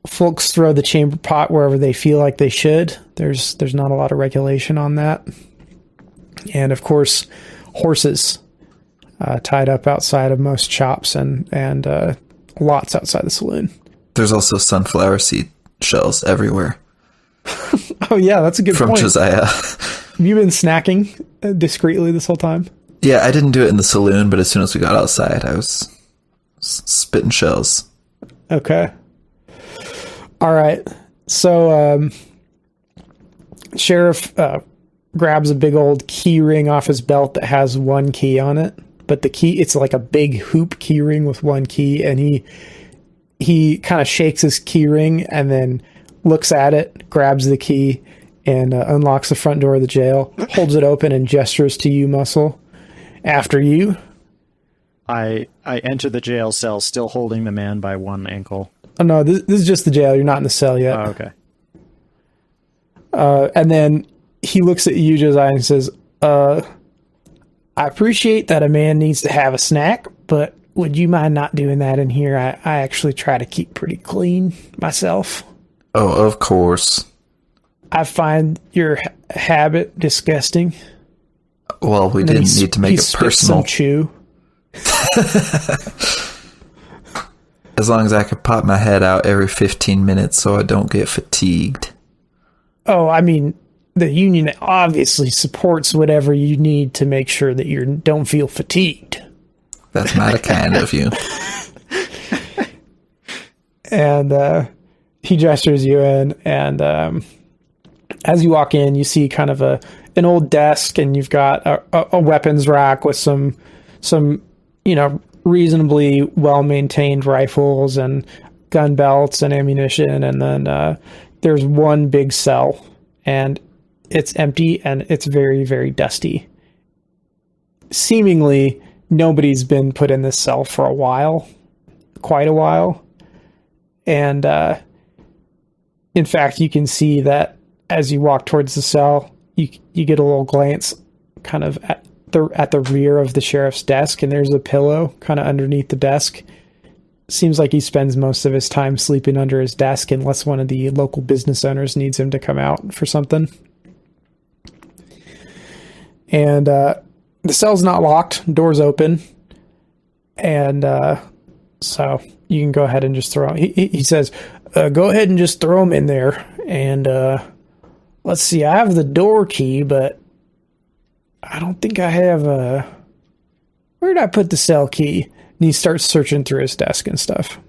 folks throw the chamber pot wherever they feel like they should. There's not a lot of regulation on that. And of course, horses tied up outside of most shops and lots outside the saloon. There's also sunflower seed shells everywhere. Oh yeah, that's a good From point. Josiah. Have you been snacking discreetly this whole time? Yeah, I didn't do it in the saloon, but as soon as we got outside, I was spitting shells. Okay. All right. So, Sheriff grabs a big old key ring off his belt that has one key on it, but the key, it's like a big hoop key ring with one key, and he kind of shakes his key ring and then looks at it, grabs the key, and unlocks the front door of the jail, holds it open, and gestures to you, Muscle. After you. I enter the jail cell, still holding the man by one ankle. Oh, no, this is just the jail. You're not in the cell yet. Oh, okay. And then he looks at you, Josiah, and says, I appreciate that a man needs to have a snack, but would you mind not doing that in here? I actually try to keep pretty clean myself. Oh, of course. I find your habit disgusting. Well, we didn't need to make it personal. Some chew. As long as I could pop my head out every 15 minutes so I don't get fatigued. Oh, I mean, the union obviously supports whatever you need to make sure that you don't feel fatigued. That's mighty kind of you. And he gestures you in, and as you walk in, you see kind of an old desk, and you've got a weapons rack with some you know, reasonably well-maintained rifles and gun belts and ammunition, and then there's one big cell, and it's empty, and it's very, very dusty. Seemingly, nobody's been put in this cell for quite a while. And in fact, you can see that as you walk towards the cell, you get a little glance kind of at the rear of the sheriff's desk, and there's a pillow kind of underneath the desk. Seems like he spends most of his time sleeping under his desk unless one of the local business owners needs him to come out for something. And the cell's not locked, door's open, and so you can go ahead and just throw him. He says, go ahead and just throw him in there, and let's see, I have the door key, but I don't think I have where did I put the cell key? And he starts searching through his desk and stuff.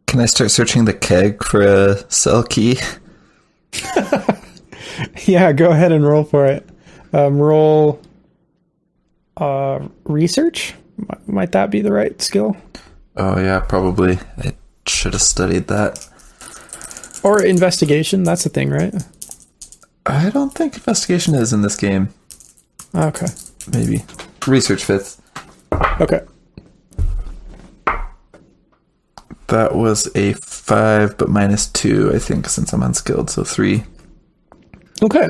Can I start searching the keg for a cell key? Yeah, go ahead and roll for it. Roll research. Might that be the right skill? Oh yeah, probably. I should have studied that. Or investigation. That's the thing, right? I don't think investigation is in this game. Okay. Maybe. Research fits. Okay. That was a 5, but -2, I think, since I'm unskilled, so 3. Okay.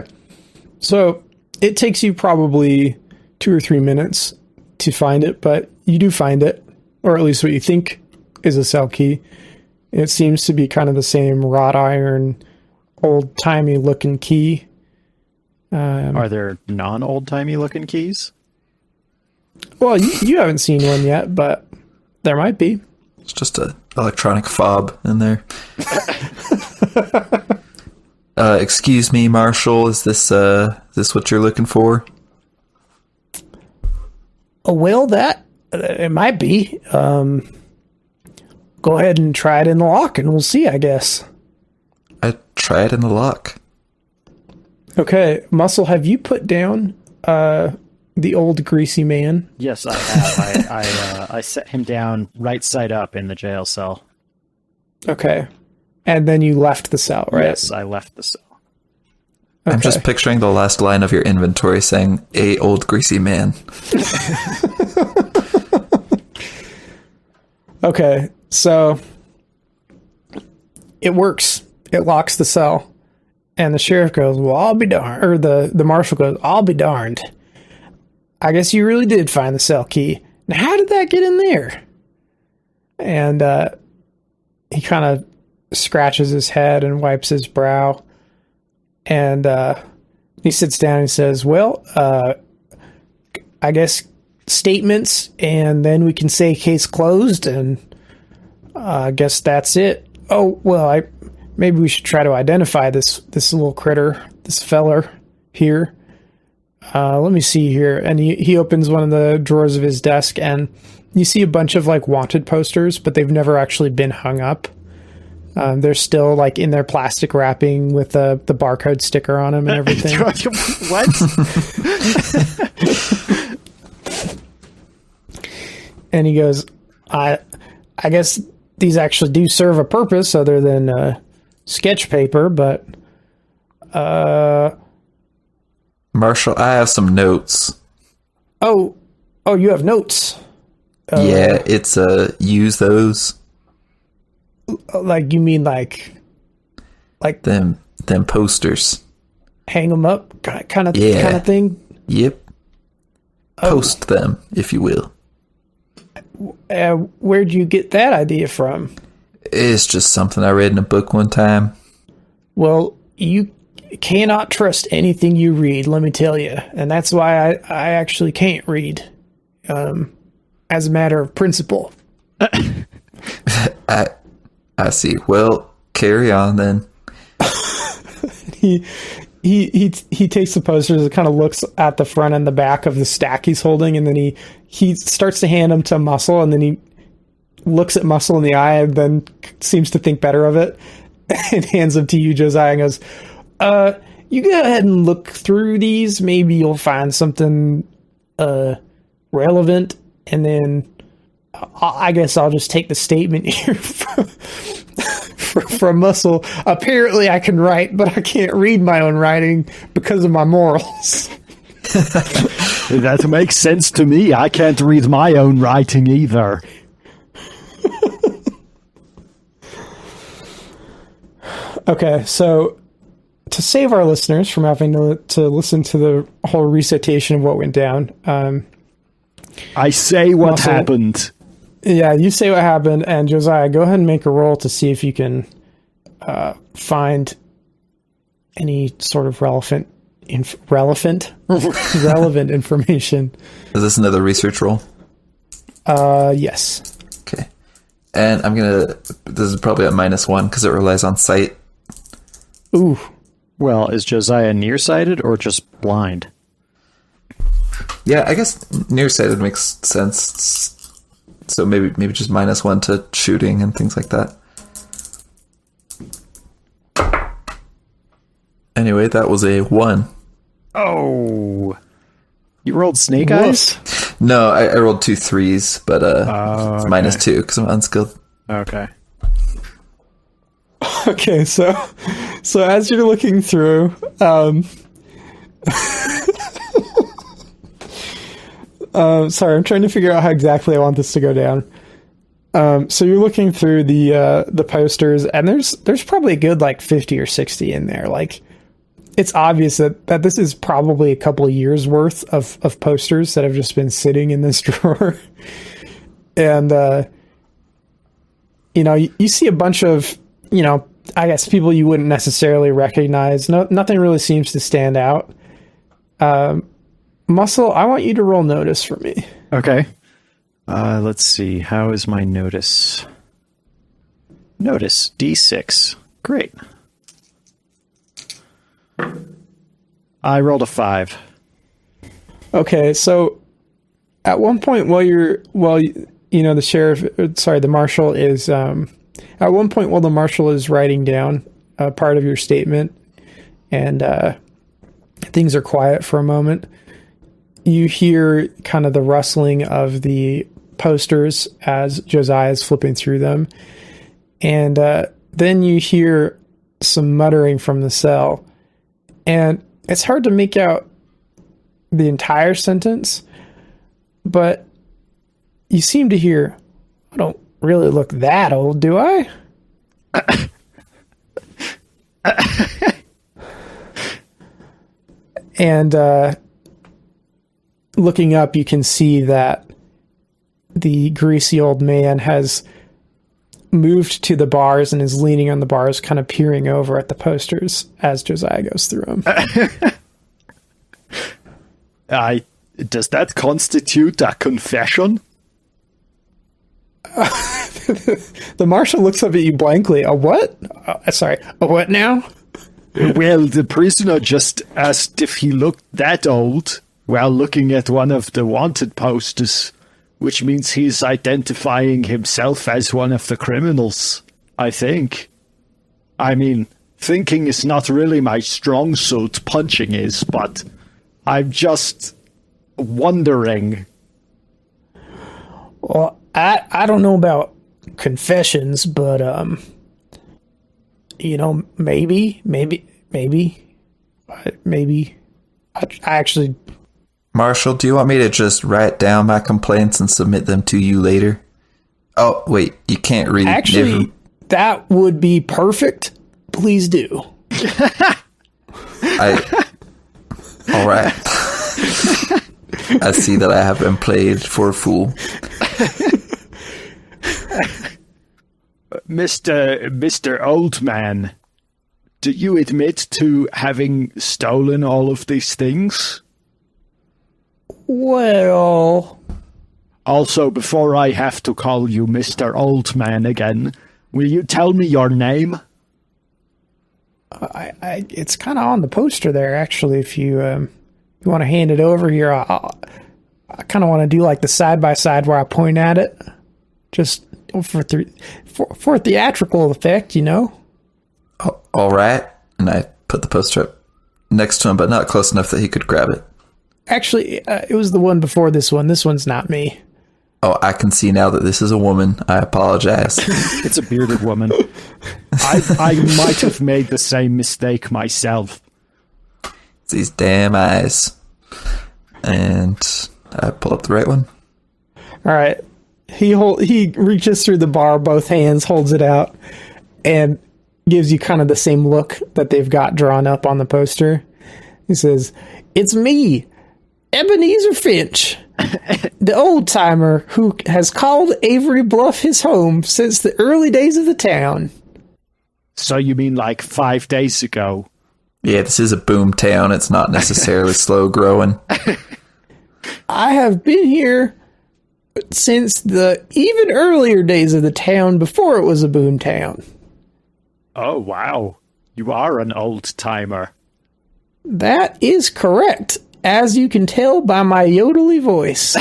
So it takes you probably 2 or 3 minutes to find it, but you do find it, or at least what you think is a cell key. It seems to be kind of the same wrought iron, old-timey looking key. Are there non-old-timey looking keys? Well, you haven't seen one yet, but there might be. It's just an electronic fob in there. Excuse me, Marshall, is this what you're looking for? Well, that it might be. Go ahead and try it in the lock, and we'll see, I guess. I try it in the lock. Okay, Muscle, have you put down the old greasy man? Yes, I have. I set him down right side up in the jail cell. Okay. And then you left the cell, right? Yes, I left the cell. I'm Okay. just picturing the last line of your inventory saying, "A old greasy man." Okay, so it works. It locks the cell. And the sheriff goes, well, I'll be darned. Or the marshal goes, I'll be darned. I guess you really did find the cell key. Now, how did that get in there? And he kind of scratches his head and wipes his brow. And he sits down and says, well, I guess statements, and then we can say case closed, and I guess that's it. Oh, well, maybe we should try to identify this little critter, this feller here. Let me see here. And he opens one of the drawers of his desk, and you see a bunch of like wanted posters, but they've never actually been hung up. They're still like in their plastic wrapping with the barcode sticker on them and everything. What? And he goes, I guess these actually do serve a purpose other than sketch paper, but Marshall, I have some notes. Oh, you have notes. Yeah, it's use those. Like you mean like Them posters. hang them up kind of thing? Yep. Post them, if you will. Where'd you get that idea from? It's just something I read in a book one time. Well, you cannot trust anything you read, let me tell you. And that's why I actually can't read, as a matter of principle. I see. Well, carry on then. He takes the posters and kind of looks at the front and the back of the stack he's holding, and then he starts to hand them to Muscle, and then he looks at Muscle in the eye and then seems to think better of it and hands them to you, Josiah, and goes, you go ahead and look through these. Maybe you'll find something relevant, and then I guess I'll just take the statement here from Muscle. Apparently I can write, but I can't read my own writing because of my morals. That makes sense to me. I can't read my own writing either. Okay, so to save our listeners from having to listen to the whole recitation of what went down, I say what Muscle, happened. Yeah, you say what happened, and Josiah, go ahead and make a roll to see if you can find any sort of relevant information. Is this another research roll? Yes. Okay. And this is probably a -1 because it relies on sight. Ooh. Well, is Josiah nearsighted or just blind? Yeah, I guess nearsighted makes sense. So maybe just -1 to shooting and things like that. Anyway, that was a 1. Oh, you rolled snake eyes? No, I rolled 2 3s, but it's okay. -2 because I'm unskilled. Okay. Okay, so as you're looking through, sorry, I'm trying to figure out how exactly I want this to go down. So you're looking through the posters, and there's probably a good like 50 or 60 in there. Like, it's obvious that this is probably a couple of years worth of posters that have just been sitting in this drawer. And you see a bunch of, I guess people you wouldn't necessarily recognize. Nothing really seems to stand out. Muscle, I want you to roll notice for me. Okay. Let's see. How is my notice? Notice D6. Great. I rolled a 5. Okay, so at one point the marshal is at one point while the marshal is writing down a part of your statement, and things are quiet for a moment, you hear kind of the rustling of the posters as Josiah is flipping through them, and then you hear some muttering from the cell, and it's hard to make out the entire sentence, but you seem to hear, "I don't really look that old, do I?" And looking up, you can see that the greasy old man has moved to the bars and is leaning on the bars, kind of peering over at the posters as Josiah goes through them. Does that constitute a confession? The marshal looks up at you blankly. A what? Sorry, a what now? Well, the prisoner just asked if he looked that old while looking at one of the wanted posters, which means he's identifying himself as one of the criminals, I think. I mean, thinking is not really my strong suit, punching is, but I'm just wondering. Well, I don't know about confessions, but maybe I actually. Marshall, do you want me to just write down my complaints and submit them to you later? Oh, wait, you can't read. Actually, that would be perfect. Please do. All right. I see that I have been played for a fool. Mr. Oldman, do you admit to having stolen all of these things? Well... Also, before I have to call you Mr. Oldman again, will you tell me your name? It's kind of on the poster there, actually. If you want to hand it over here, I kind of want to do like the side-by-side where I point at it. Just for theatrical effect, Oh, all right. And I put the poster up next to him, but not close enough that he could grab it. Actually, it was the one before this one. This one's not me. Oh, I can see now that this is a woman. I apologize. It's a bearded woman. I might have made the same mistake myself. It's these damn eyes. And I pull up the right one. All right. He reaches through the bar, both hands, holds it out, and gives you kind of the same look that they've got drawn up on the poster. He says, "It's me, Ebenezer Finch, the old-timer who has called Avery Bluff his home since the early days of the town." So you mean like 5 days ago? Yeah, this is a boom town. It's not necessarily slow growing. I have been here since the even earlier days of the town before it was a boom town. Oh, wow. You are an old-timer. That is correct. as you can tell by my yodely voice.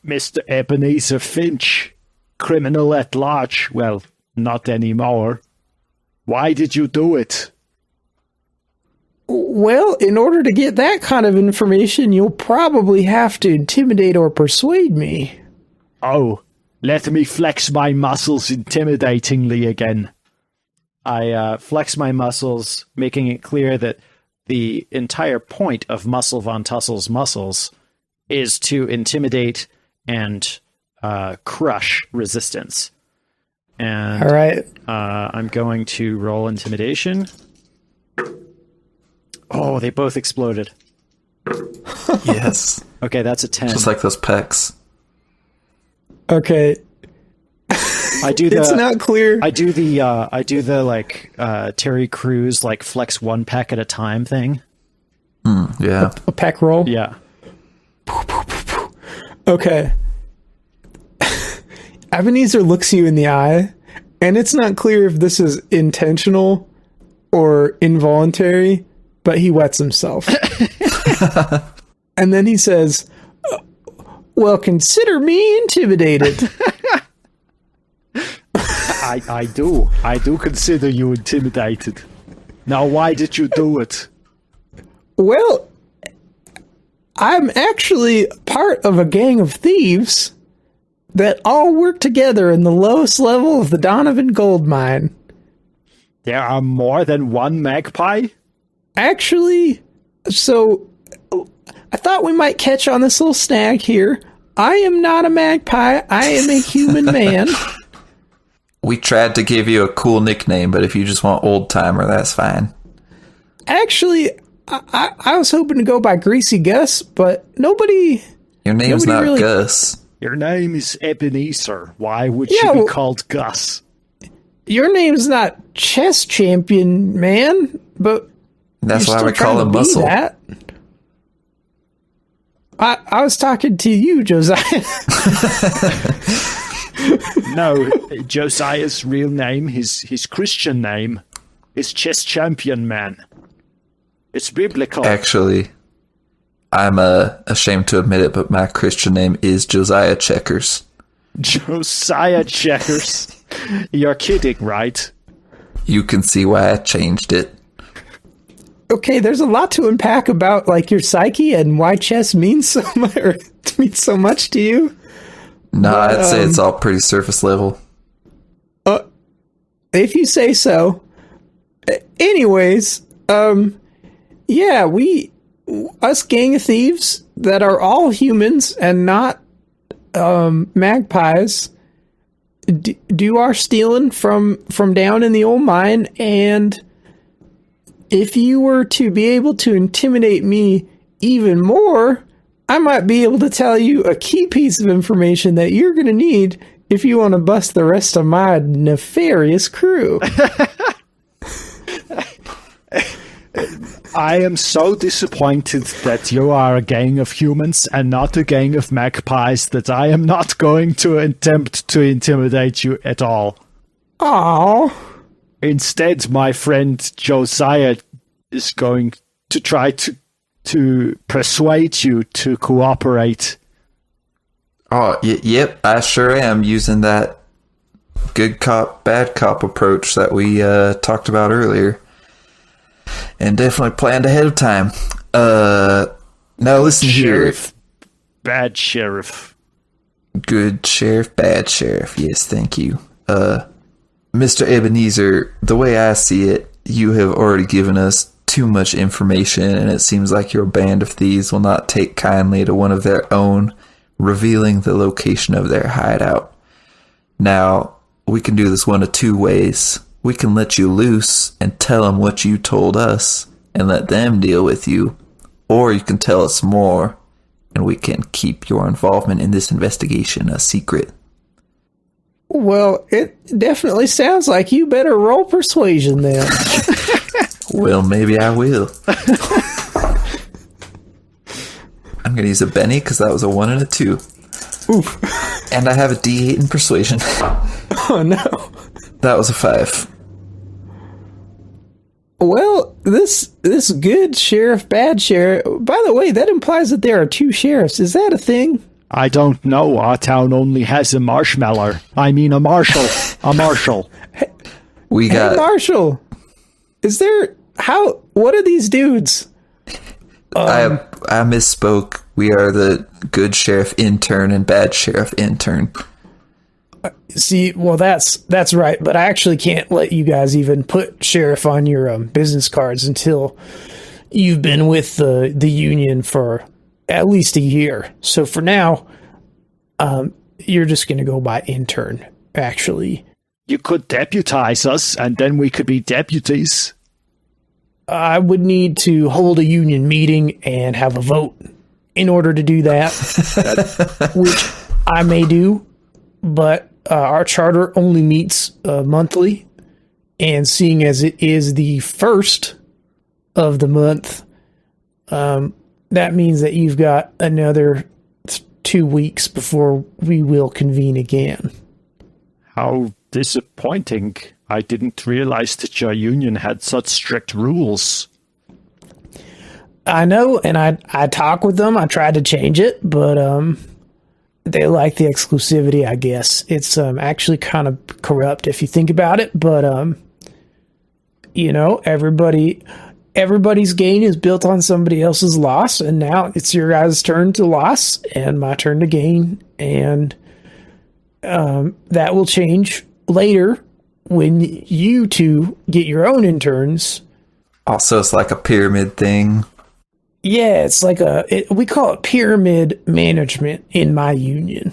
Mr. Ebenezer Finch, criminal at large. Well, not anymore. Why did you do it? Well, in order to get that kind of information, you'll probably have to intimidate or persuade me. Oh, let me flex my muscles intimidatingly again. I flex my muscles, making it clear that the entire point of Muscle Von Tussel's muscles is to intimidate and crush resistance. And all right. I'm going to roll intimidation. Oh, they both exploded. Yes. Okay, that's a 10. Just like those pecs. Okay. It's not clear. I do the like Terry Crews like flex one pack at a time thing. Yeah. A peck roll? Yeah. Okay. Ebenezer looks you in the eye, and it's not clear if this is intentional or involuntary, but he wets himself. And then he says, well, consider me intimidated. I do consider you intimidated. Now, why did you do it? Well, I'm actually part of a gang of thieves that all work together in the lowest level of the Donovan gold mine. There are more than one magpie? Actually, so I thought we might catch on this little snag here. I am not a magpie. I am a human man. We tried to give you a cool nickname, but if you just want old timer, that's fine. Actually, I was hoping to go by Greasy Gus, but nobody... Your name's not really... Gus. Your name is Ebenezer. Why would you be called Gus? Your name's not chess champion, man, but... That's why we call him Muscle. That. I was talking to you, Josiah. No, Josiah's real name, his Christian name, is Chess Champion Man. It's biblical. Actually, I'm ashamed to admit it, but my Christian name is Josiah Checkers. Josiah Checkers? You're kidding, right? You can see why I changed it. Okay, there's a lot to unpack about like your psyche and why chess means so much, or means so much to you. No, I'd say it's all pretty surface level. If you say so. Anyways, yeah, us gang of thieves that are all humans and not magpies do our stealing from down in the old mine, and if you were to be able to intimidate me even more, I might be able to tell you a key piece of information that you're going to need if you want to bust the rest of my nefarious crew. I am so disappointed that you are a gang of humans and not a gang of magpies that I am not going to attempt to intimidate you at all. Aww. Instead, my friend Josiah is going to try to persuade you to cooperate. Oh, yep, I sure am using that good cop, bad cop approach that we talked about earlier. And definitely planned ahead of time. Now listen Sheriff, here. Bad sheriff. Good sheriff, bad sheriff. Yes, thank you. Mr. Ebenezer, the way I see it, you have already given us too much information, and it seems like your band of thieves will not take kindly to one of their own revealing the location of their hideout. Now, we can do this one of two ways. We can let you loose and tell them what you told us and let them deal with you, or you can tell us more and we can keep your involvement in this investigation a secret. Well, it definitely sounds like you better roll persuasion then. Well, maybe I will. I'm going to use a Benny because that was a 1 and a 2. Oof. And I have a D8 in persuasion. Oh, no. That was a 5. Well, this good sheriff, bad sheriff. By the way, that implies that there are two sheriffs. Is that a thing? I don't know. Our town only has a marshmallow. I mean a marshal. A marshal. We got Hey, Marshall. Is there what are these dudes? I misspoke. We are the good sheriff intern and bad sheriff intern. See, well, that's right, but I actually can't let you guys even put sheriff on your business cards until you've been with the union for at least a year. So for now, you're just going to go by intern, actually. You could deputize us, and then we could be deputies. I would need to hold a union meeting and have a vote in order to do that, which I may do, but our charter only meets monthly, and seeing as it is the first of the month, that means that you've got another 2 weeks before we will convene again. How disappointing. I didn't realize that your union had such strict rules. I know, and I talk with them. I tried to change it, but they like the exclusivity, I guess. It's actually kind of corrupt if you think about it, but everybody's gain is built on somebody else's loss, and now it's your guys' turn to loss and my turn to gain, and that will change later when you two get your own interns. Also, it's like a pyramid thing. Yeah, it's like we call it pyramid management in my union.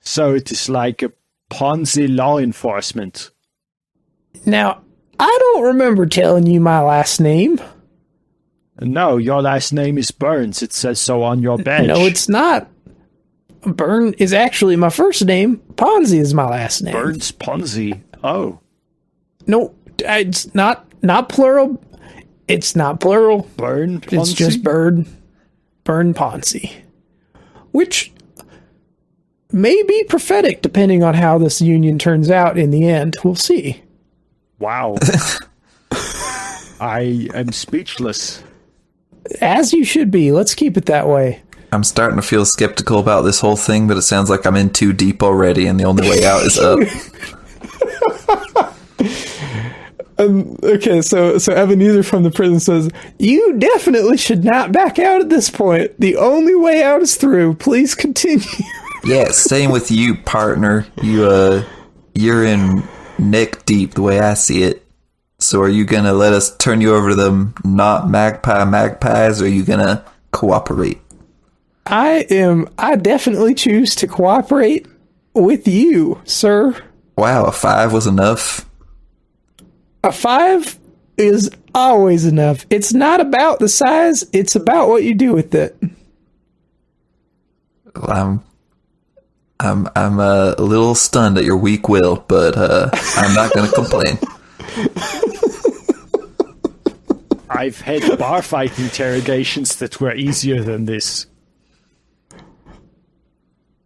So it is like a Ponzi law enforcement. Now, I don't remember telling you my last name. No, your last name is Burns. It says so on your badge. No, it's not. Burn is actually my first name. Ponzi is my last name. Burns Ponzi. Oh. No, it's not plural. It's not plural. Burn Ponzi? It's just Burn Ponzi. Which may be prophetic depending on how this union turns out in the end. We'll see. Wow. I am speechless. As you should be. Let's keep it that way. I'm starting to feel skeptical about this whole thing, but it sounds like I'm in too deep already, and the only way out is up. Okay, so Ebenezer from the prison says, you definitely should not back out at this point. The only way out is through. Please continue. Yeah, same with you, partner. You're in neck deep the way I see it. So are you going to let us turn you over to them not magpies, or are you going to cooperate? I definitely choose to cooperate with you, sir. Wow, a 5 was enough. A 5 is always enough. It's not about the size, it's about what you do with it. Well, I'm a little stunned at your weak will, but I'm not going to complain. I've had bar fight interrogations that were easier than this.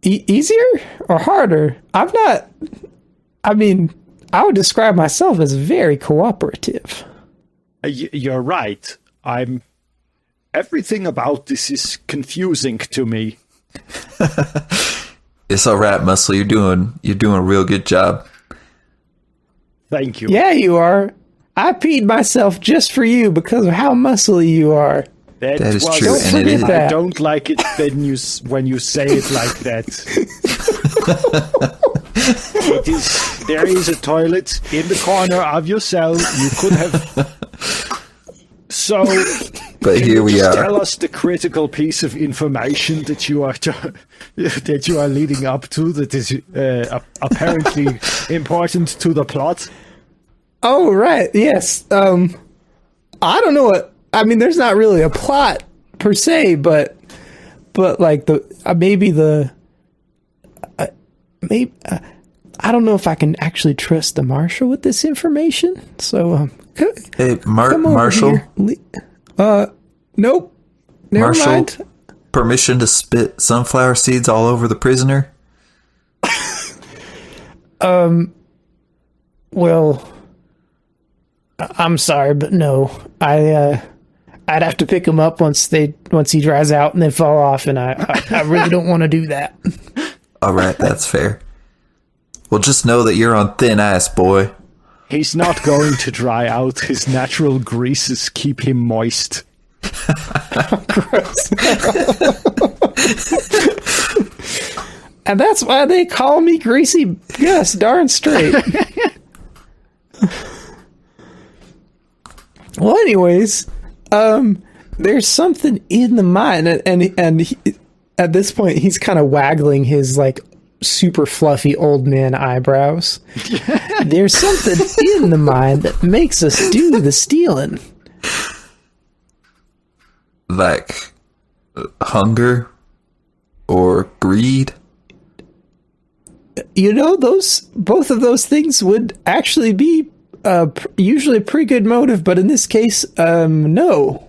Easier or harder? I would describe myself as very cooperative. You're right. Everything about this is confusing to me. It's all right, Muscle. You're doing a real good job. Thank you. Yeah, you are. I peed myself just for you because of how muscly you are. That is true, Don't and it forget is. that. I don't like it when you say it like that. There is a toilet in the corner of your cell. You could have. So, But here we just are. tell us the critical piece of information that you are leading up to that is apparently important to the plot. Oh, right. Yes. I don't know what. I mean, there's not really a plot per se, but like I don't know if I can actually trust the marshal with this information. So, Hey, come over Marshall. here. Nope. Never Marshall, mind. permission to spit sunflower seeds all over the prisoner? Well, I'm sorry, but no. I'd have to him up once he dries out and then fall off, and I really don't want to do that. All right, that's fair. Well, just know that you're on thin ice, boy. He's not going to dry out. His natural greases keep him moist. Gross. And that's why they call me Greasy Gus, darn straight. Well, anyways, there's something in the mine, and he, at this point, he's kind of waggling his, like, super fluffy old man eyebrows. There's something in the mine that makes us do the stealing. Like hunger or greed? You know, both of those things would actually be usually a pretty good motive, but in this case, no.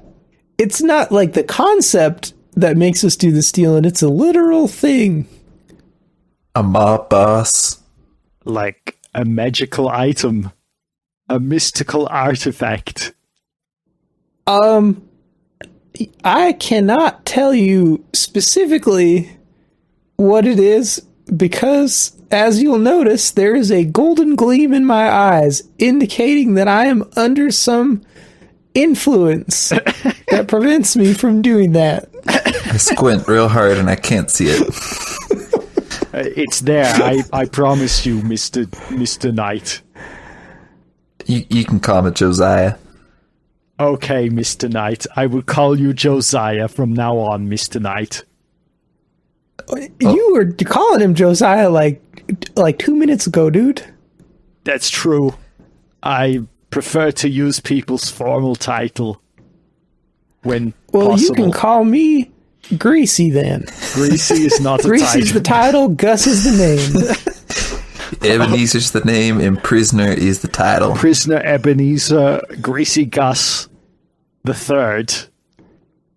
It's not like the concept that makes us do the stealing, it's a literal thing. A mob boss? Like a magical item. A mystical artifact. I cannot tell you specifically what it is because, as you'll notice, there is a golden gleam in my eyes indicating that I am under some influence that prevents me from doing that. I squint real hard and I can't see it. It's there, I promise you, Mr. Knight. You can call me Josiah. Okay, Mr. Knight. I will call you Josiah from now on, Mr. Knight. You were calling him Josiah like 2 minutes ago, dude. That's true. I prefer to use people's formal title when possible. You can call me Greasy then. Greasy is not a title. Greasy's the title, Gus is the name. Ebenezer's the name, and Prisoner is the title. Prisoner Ebenezer, Greasy Gus the Third.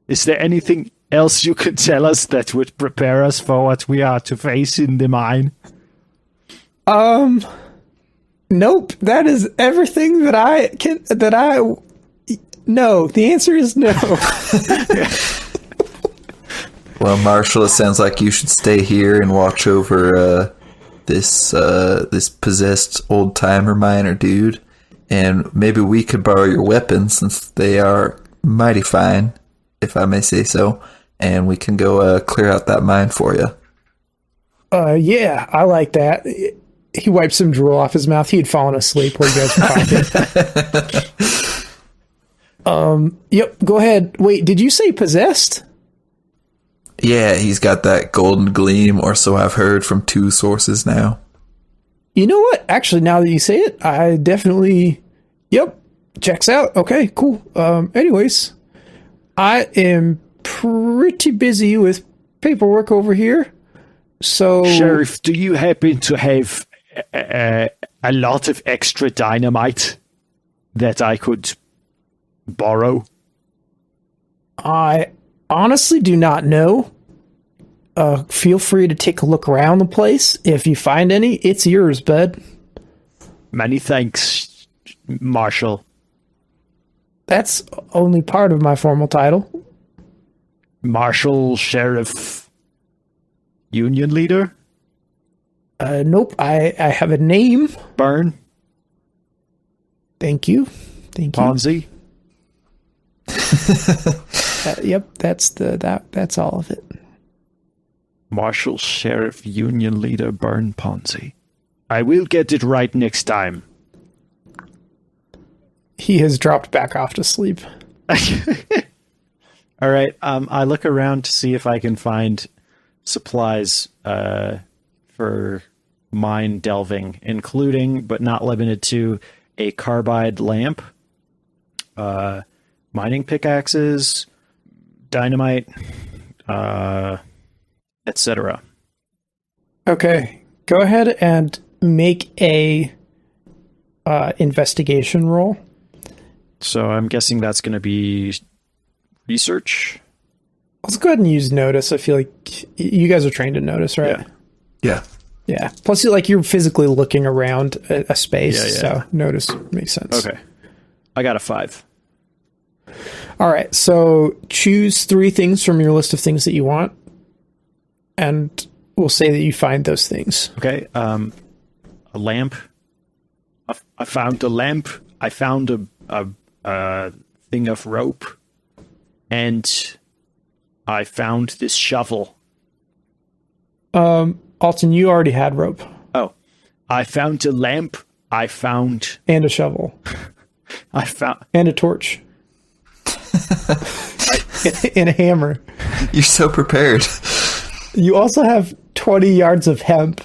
Is there anything else you could tell us that would prepare us for what we are to face in the mine? Nope. That is everything that no. The answer is no. Well, Marshall, it sounds like you should stay here and watch over this possessed old timer miner dude, and maybe we could borrow your weapons since they are mighty fine, if I may say so, and we can go clear out that mine for you. Yeah, I like that. He wiped some drool off his mouth. He had fallen asleep while you guys were talking. Yep, go ahead. Wait, did you say possessed? Yeah, he's got that golden gleam, or so I've heard from 2 sources now. You know what? Actually, now that you say it, I definitely... Yep, checks out. Okay, cool. Anyways, I am pretty busy with paperwork over here, so... Sheriff, do you happen to have a lot of extra dynamite that I could borrow? I honestly do not know. Feel free to take a look around the place. If you find any, it's yours, bud. Many thanks, Marshal. That's only part of my formal title. Marshal, Sheriff, Union Leader? Nope, I have a name. Burn? Thank you. Ponzi? Yep, that's all of it. Marshal, Sheriff, Union Leader, Burn, Ponzi. I will get it right next time. He has dropped back off to sleep. All right, I look around to see if I can find supplies for mine delving, including, but not limited to, a carbide lamp, mining pickaxes, dynamite, etc. Okay, go ahead and make a investigation roll. So I'm guessing that's going to be research. Let's go ahead and use notice. I feel like you guys are trained in notice, right? Yeah. Yeah. Plus, you're physically looking around a space, Yeah. so notice makes sense. Okay. I got a 5. All right, so choose 3 things from your list of things that you want, and we'll say that you find those things. Okay. A lamp. I found a lamp. I found a thing of rope, and I found this shovel. Alton, you already had rope. Oh, I found a lamp. I found and a shovel. And a torch. And a hammer. You're so prepared. You also have 20 yards of hemp.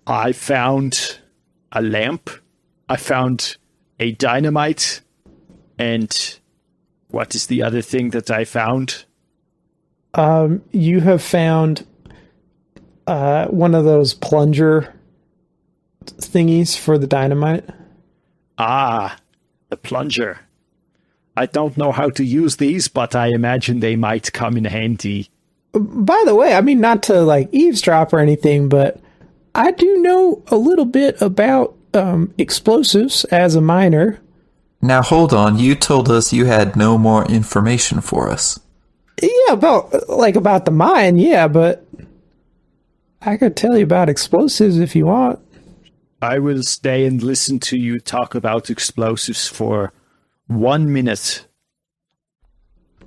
I found a lamp. I found a dynamite. And what is the other thing that I found? You have found one of those plunger thingies for the dynamite. Ah, the plunger. I don't know how to use these, but I imagine they might come in handy. By the way, I mean, not to like eavesdrop or anything, but I do know a little bit about explosives as a miner. Now hold on, you told us you had no more information for us. Yeah, about the mine, yeah, but I could tell you about explosives if you want. I will stay and listen to you talk about explosives for 1 minute.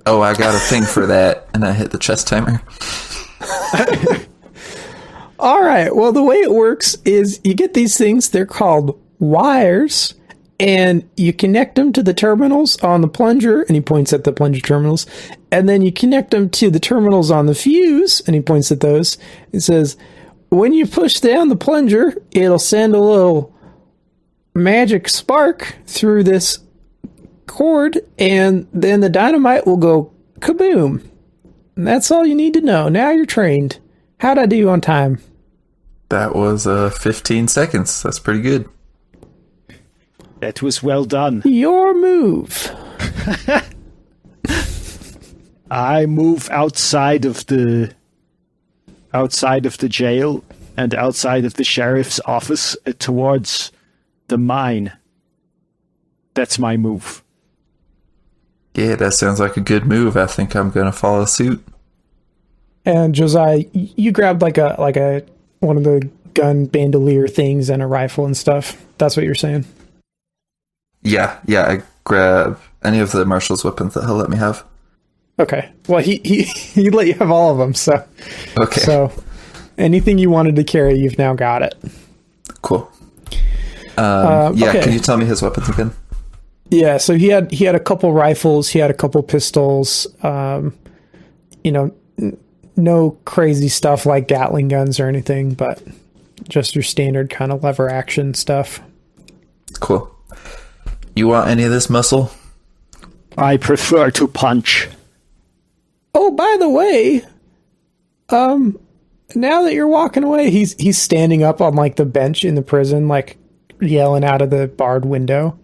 Oh, I got a thing for that, and I hit the chest timer. All right, well, the way it works is you get these things, they're called wires, and you connect them to the terminals on the plunger, and he points at the plunger terminals, and then you connect them to the terminals on the fuse, and he points at those. It says, when you push down the plunger, it'll send a little magic spark through this cord, and then the dynamite will go kaboom. And that's all you need to know. Now you're trained. How'd I do on time? That was 15 seconds. That's pretty good. That was well done. Your move. I move outside of the jail and outside of the sheriff's office towards the mine. That's my move. Yeah, that sounds like a good move. I think I'm going to follow suit. And Josiah, you grabbed like a one of the gun bandolier things and a rifle and stuff. That's what you're saying? Yeah, I grab any of the marshal's weapons that he'll let me have. Okay. Well, he let you have all of them, so. Okay. So, anything you wanted to carry, you've now got it. Cool. Okay. Can you tell me his weapons again? Yeah, so he had a couple rifles, he had a couple pistols, no crazy stuff like Gatling guns or anything, but just your standard kind of lever action stuff. Cool. You want any of this muscle? I prefer to punch. Oh, by the way, now that you're walking away, he's standing up on like the bench in the prison, like yelling out of the barred window.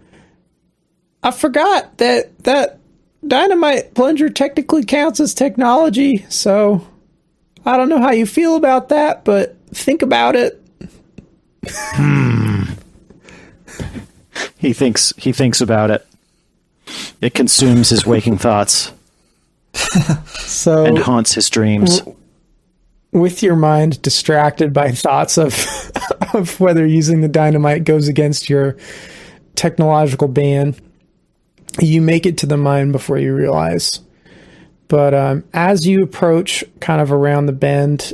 I forgot that dynamite plunger technically counts as technology, so I don't know how you feel about that, but think about it. He thinks about it. It consumes his waking thoughts. And haunts his dreams. With your mind distracted by thoughts of of whether using the dynamite goes against your technological ban, you make it to the mine before you realize. But as you approach kind of around the bend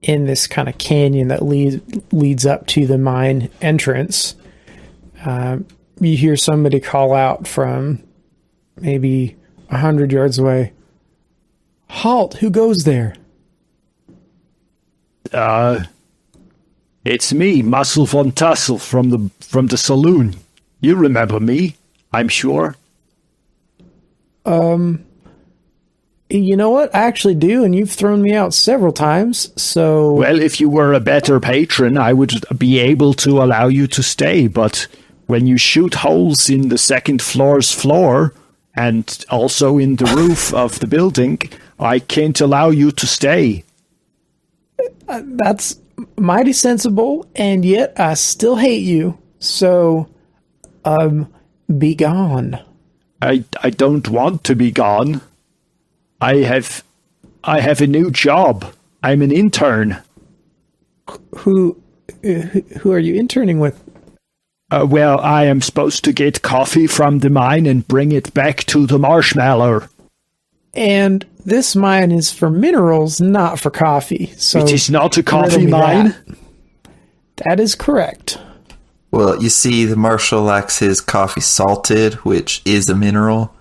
in this kind of canyon that leads up to the mine entrance, you hear somebody call out from maybe 100 yards away. Halt! Who goes there? It's me, Muscle von Tussle from the saloon. You remember me, I'm sure. You know what? I actually do, and you've thrown me out several times, so... Well, if you were a better patron, I would be able to allow you to stay, but when you shoot holes in the second floor's floor, and also in the roof of the building, I can't allow you to stay. That's mighty sensible, and yet I still hate you. So, be gone. I don't want to be gone. I have a new job. I'm an intern. Who are you interning with? Well, I am supposed to get coffee from the mine and bring it back to the marshmallow. And this mine is for minerals, not for coffee. So it is not a coffee mine. That is correct. Well, you see, the marshal likes his coffee salted, which is a mineral.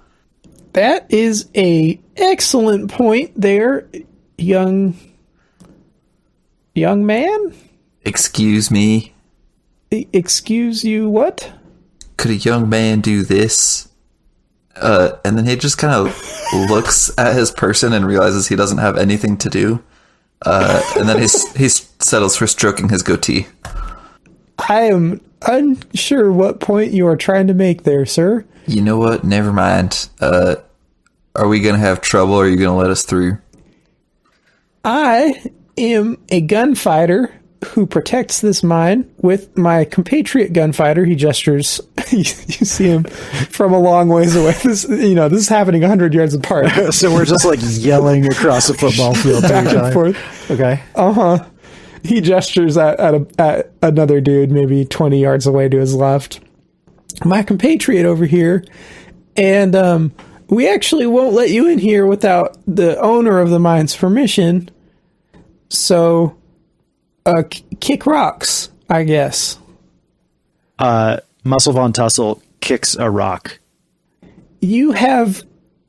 That is a excellent point there, young man. Excuse me. Excuse you, what? Could a young man do this? And then he just kind of looks at his person and realizes he doesn't have anything to do. And then he settles for stroking his goatee. I am unsure what point you are trying to make there, sir. You know what? Never mind. Are we going to have trouble, or are you going to let us through? I am a gunfighter who protects this mine with my compatriot gunfighter. He gestures. You see him from a long ways away. This is happening 100 yards apart. So we're just like yelling across the football field back and forth. Okay. He gestures at another dude, maybe 20 yards away to his left. My compatriot over here, and we actually won't let you in here without the owner of the mine's permission. So, kick rocks, I guess. Muscle Von Tussle kicks a rock. You have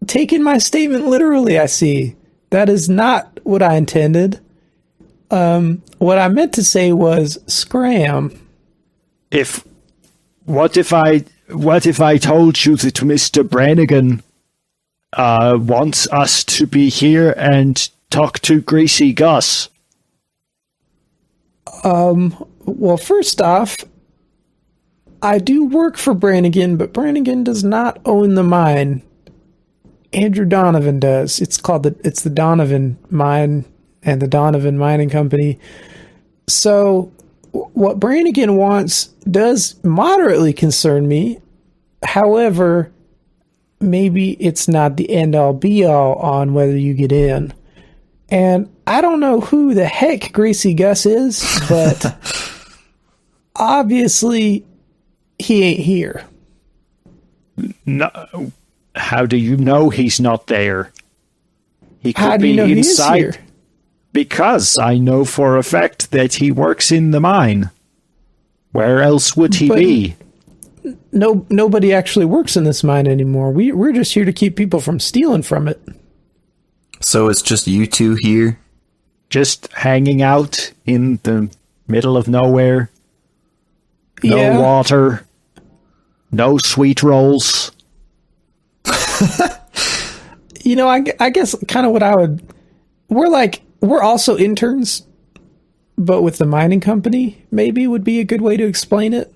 taken my statement literally, I see. That is not what I intended. What I meant to say was scram. What if I told you that Mr. Brannigan wants us to be here and talk to Greasy Gus? Well, first off, I do work for Brannigan, but Brannigan does not own the mine. Andrew Donovan does. It's the Donovan Mine and the Donovan Mining Company. So what Brannigan wants does moderately concern me. However, maybe it's not the end-all be-all on whether you get in. And I don't know who the heck Greasy Gus is, but obviously he ain't here. No, how do you know he's not there? He could How do be you know he is inside. here? Because I know for a fact that he works in the mine. Where else would he be? Nobody actually works in this mine anymore. We're just here to keep people from stealing from it. So it's just you two here? Just hanging out in the middle of nowhere. No water. No sweet rolls. I guess kind of what I would... We're also interns, but with the mining company, maybe would be a good way to explain it.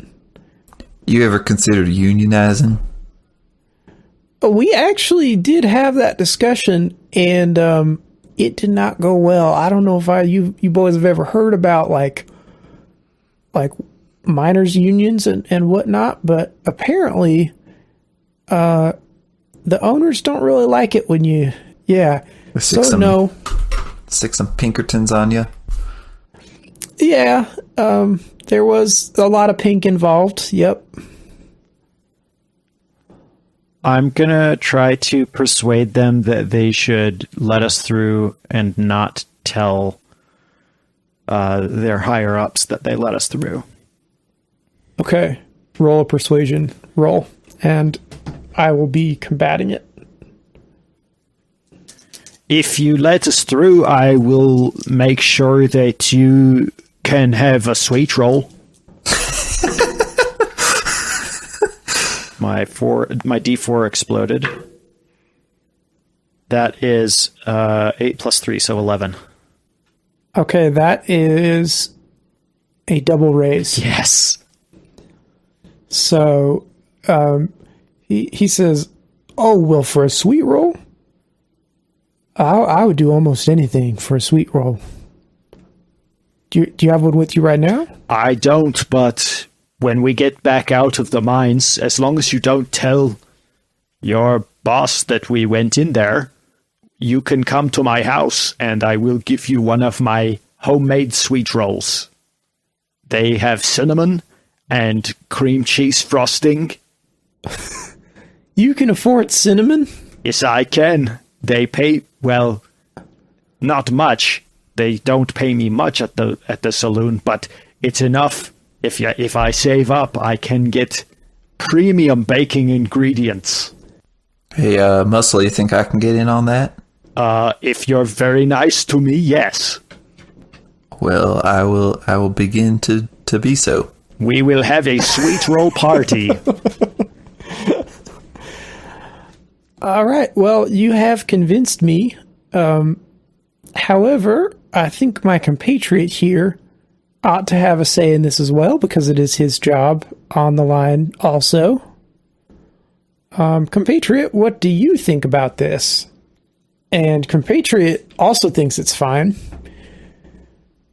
You ever considered unionizing? We actually did have that discussion, and it did not go well. I don't know if you boys have ever heard about like miners' unions and whatnot, but apparently the owners don't really like it when you... Yeah. Stick some Pinkertons on you. Yeah, there was a lot of pink involved. Yep. I'm gonna try to persuade them that they should let us through and not tell their higher ups that they let us through. Okay. Roll a persuasion roll, and I will be combating it. If you let us through, I will make sure that you can have a sweet roll. My D4 exploded. That is 8 plus 3, so 11. Okay, that is a double raise. Yes. So he says, "Oh, well, for a sweet roll, I would do almost anything for a sweet roll." Do you have one with you right now? I don't, but when we get back out of the mines, as long as you don't tell your boss that we went in there, you can come to my house and I will give you one of my homemade sweet rolls. They have cinnamon and cream cheese frosting. You can afford cinnamon? Yes, I can. They pay, well, not much. They don't pay me much at the saloon, but it's enough. If I save up, I can get premium baking ingredients. Hey, Muscle, you think I can get in on that? If you're very nice to me, yes. Well, I will begin to be so. We will have a sweet roll party. All right. Well, you have convinced me. However, I think my compatriot here ought to have a say in this as well, because it is his job on the line also. Compatriot, what do you think about this? And compatriot also thinks it's fine.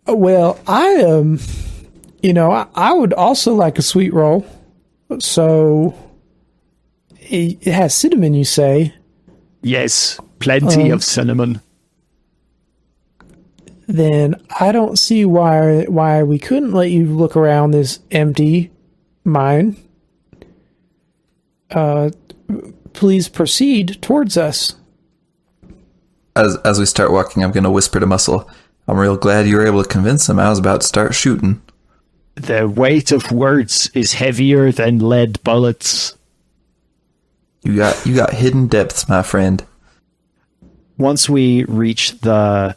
Well, I would also like a sweet roll. So, it has cinnamon, you say? Yes, plenty of cinnamon. Then I don't see why we couldn't let you look around this empty mine. Please proceed towards us. As we start walking, I'm going to whisper to Muscle, I'm real glad you were able to convince him. I was about to start shooting. The weight of words is heavier than lead bullets. You got hidden depths, my friend. Once we reach the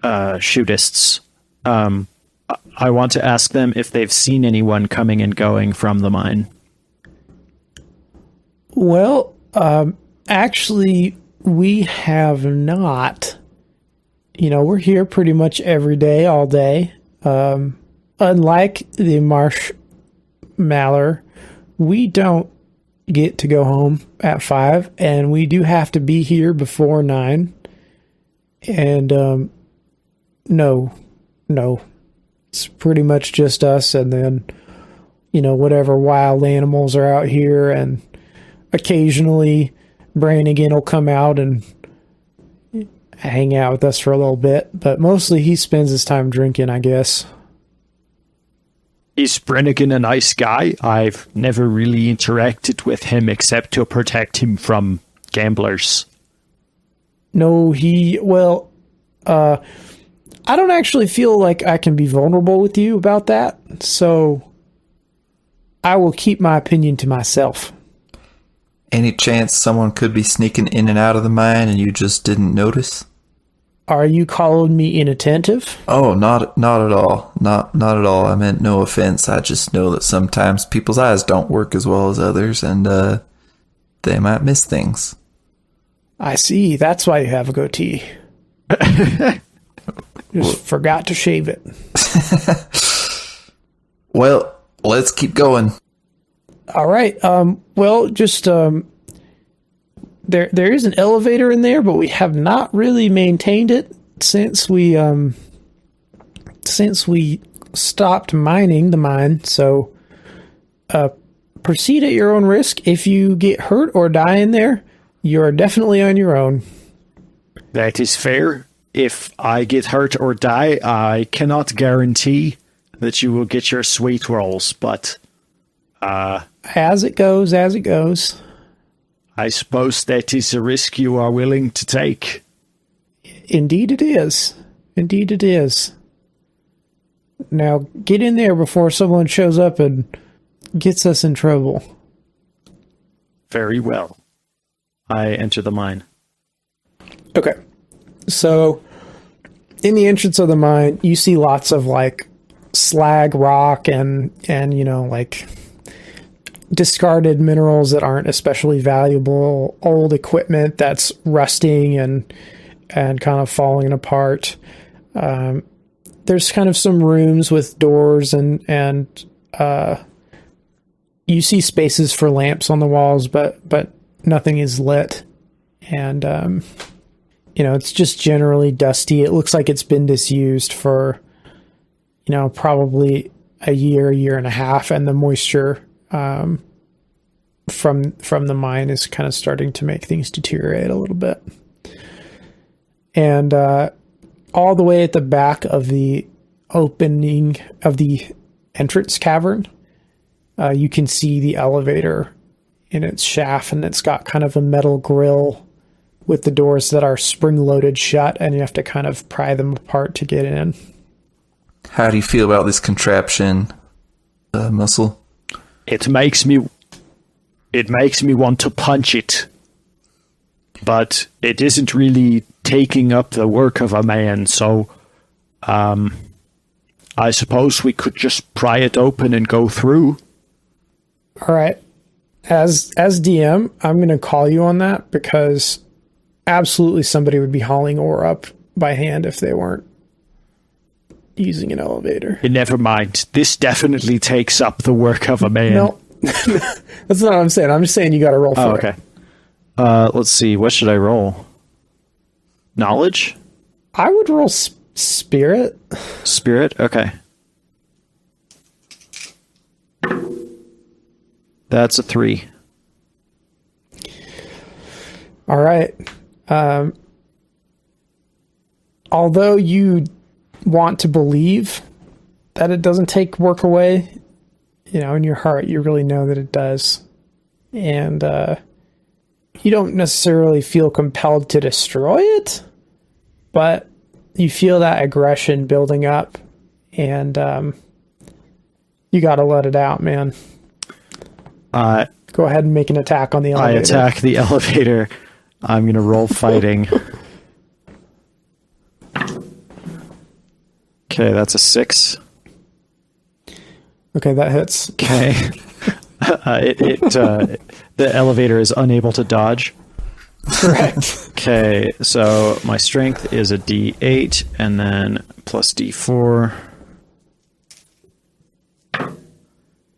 shootists, I want to ask them if they've seen anyone coming and going from the mine. Well, actually, we have not. We're here pretty much every day, all day. Unlike the Marsh Maller, we don't get to go home at 5, and we do have to be here before 9. And, no. It's pretty much just us, and then, whatever wild animals are out here, and occasionally Brannigan will come out and hang out with us for a little bit, but mostly he spends his time drinking, I guess. Is Brannigan a nice guy? I've never really interacted with him except to protect him from gamblers. No, I don't actually feel like I can be vulnerable with you about that, so I will keep my opinion to myself. Any chance someone could be sneaking in and out of the mine and you just didn't notice? Are you calling me inattentive? Oh, not at all. Not at all. I meant no offense. I just know that sometimes people's eyes don't work as well as others, and they might miss things. I see. That's why you have a goatee. Just forgot to shave it. Well, let's keep going. All right. Well, just there is an elevator in there, but we have not really maintained it since we stopped mining the mine. So, proceed at your own risk. If you get hurt or die in there, you're definitely on your own. That is fair. If I get hurt or die, I cannot guarantee that you will get your sweet rolls, but as it goes. I suppose that is a risk you are willing to take. Indeed it is. Now, get in there before someone shows up and gets us in trouble. Very well. I enter the mine. Okay. So, in the entrance of the mine, you see lots of, slag rock and discarded minerals that aren't especially valuable, old equipment that's rusting and kind of falling apart. There's kind of some rooms with doors and you see spaces for lamps on the walls, but nothing is lit. And, it's just generally dusty. It looks like it's been disused for probably a year and a half, and the moisture from the mine is kind of starting to make things deteriorate a little bit. And all the way at the back of the opening of the entrance cavern, you can see the elevator in its shaft, and it's got kind of a metal grill with the doors that are spring-loaded shut, and you have to kind of pry them apart to get in. How do you feel about this contraption, Muscle? It makes me want to punch it, but it isn't really taking up the work of a man, so I suppose we could just pry it open and go through. All right. As DM, I'm going to call you on that, because absolutely somebody would be hauling ore up by hand if they weren't using an elevator. Never mind. This definitely takes up the work of a man. No, that's not what I'm saying. I'm just saying you got to roll for okay. it. Let's see. What should I roll? Knowledge? I would roll spirit. Spirit? Okay. That's a 3. All right. Although you want to believe that it doesn't take work away, in your heart, you really know that it does. And you don't necessarily feel compelled to destroy it, but you feel that aggression building up, and you got to let it out, man. Go ahead and make an attack on the elevator. I attack the elevator. I'm going to roll fighting. Okay, that's a 6. Okay, that hits. Okay. The elevator is unable to dodge. Correct. Okay, so my strength is a D8 and then plus D4.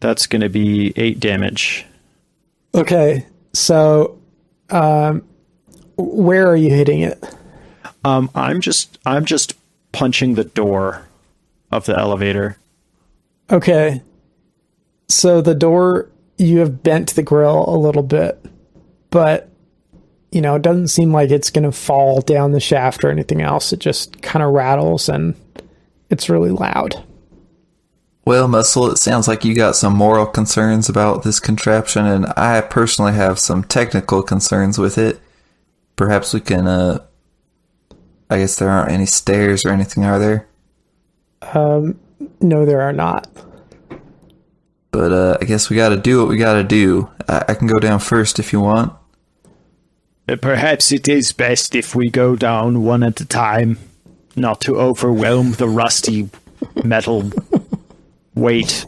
That's going to be 8 damage. Okay, so where are you hitting it? I'm just punching the door of the elevator. Okay. So the door, you have bent the grill a little bit, but it doesn't seem like it's going to fall down the shaft or anything else. It just kind of rattles, and it's really loud. Well, Muscle, it sounds like you got some moral concerns about this contraption, and I personally have some technical concerns with it. Perhaps we can, I guess there aren't any stairs or anything, are there? No, there are not. But I guess we gotta do what we gotta do. I can go down first if you want. Perhaps it is best if we go down one at a time, not to overwhelm the rusty metal weight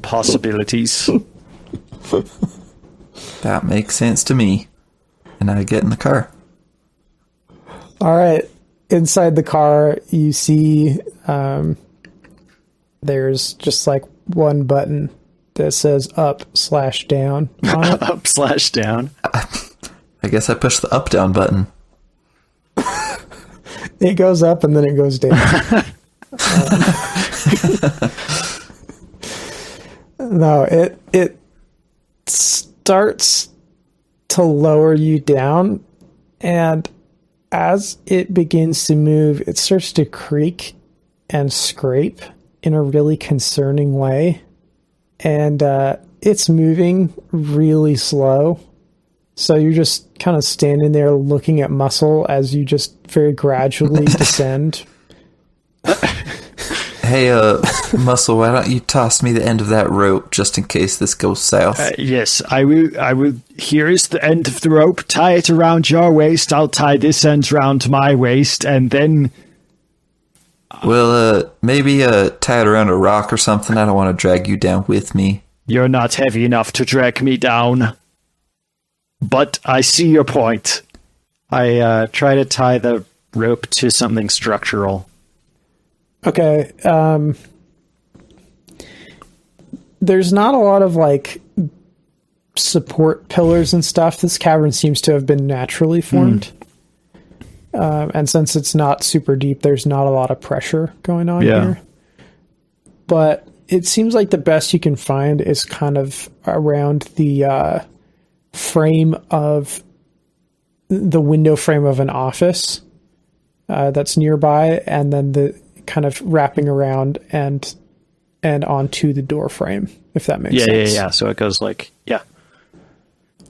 possibilities. That makes sense to me. And I get in the car. All right. Inside the car, you see there's just like one button that says up/down on it. Up/down. I guess I pushed the up-down button. It goes up and then it goes down. No, it starts to lower you down, and as it begins to move, it starts to creak and scrape in a really concerning way, and it's moving really slow. So you're just kind of standing there looking at Muscle as you just very gradually descend. Hey, Muscle, why don't you toss me the end of that rope just in case this goes south? Yes, I will. Here is the end of the rope. Tie it around your waist. I'll tie this end around my waist, and then... Well, maybe tie it around a rock or something. I don't want to drag you down with me. You're not heavy enough to drag me down. But I see your point. I try to tie the rope to something structural. Okay. There's not a lot of like support pillars and stuff. This cavern seems to have been naturally formed. And since it's not super deep, there's not a lot of pressure going on here. but it seems like the best you can find is kind of around the frame of the window frame of an office that's nearby, and then the kind of wrapping around and onto the door frame, if that makes sense. Yeah. So it goes like, yeah.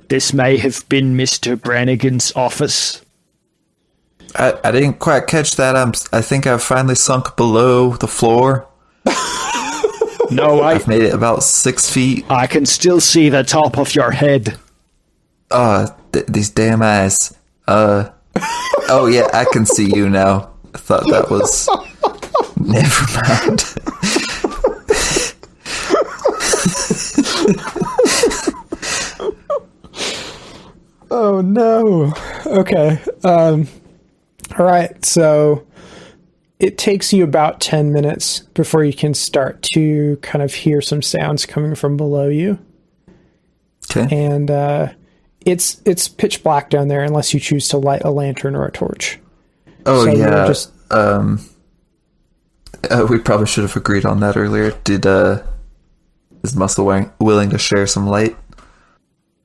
This may have been Mr. Brannigan's office. I didn't quite catch that. I think I've finally sunk below the floor. No, I've made it about 6 feet. I can still see the top of your head. These damn eyes. Oh yeah, I can see you now. I thought that was... Never mind. Oh no. Okay. All right. So it takes you about 10 minutes before you can start to kind of hear some sounds coming from below you. Okay. And it's pitch black down there unless you choose to light a lantern or a torch. Oh, so yeah. Just... we probably should have agreed on that earlier. Is Muscle willing to share some light?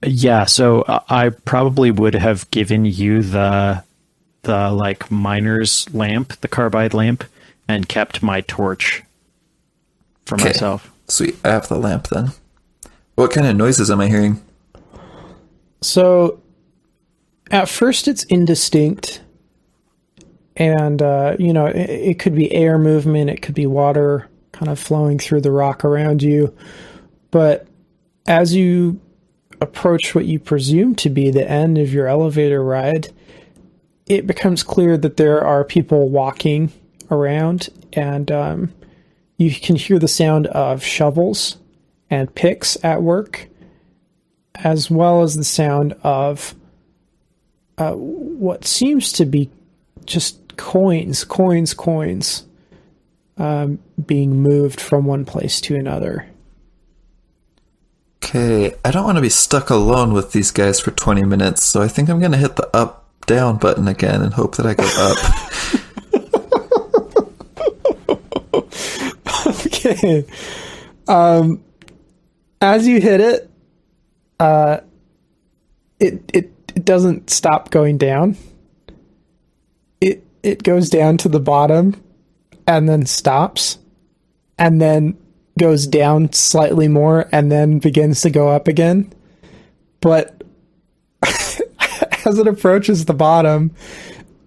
Yeah, so I probably would have given you the like miner's lamp, the carbide lamp, and kept my torch for myself. Sweet, I have the lamp then. What kind of noises am I hearing? So at first it's indistinct, and it could be air movement, it could be water kind of flowing through the rock around you. But as you approach what you presume to be the end of your elevator ride, it becomes clear that there are people walking around, and you can hear the sound of shovels and picks at work, as well as the sound of what seems to be just coins being moved from one place to another. Okay, I don't want to be stuck alone with these guys for 20 minutes, so I think I'm going to hit the up-down button again and hope that I go up. Okay. As you hit it, it doesn't stop going down. It goes down to the bottom and then stops, and then goes down slightly more and then begins to go up again. But as it approaches the bottom,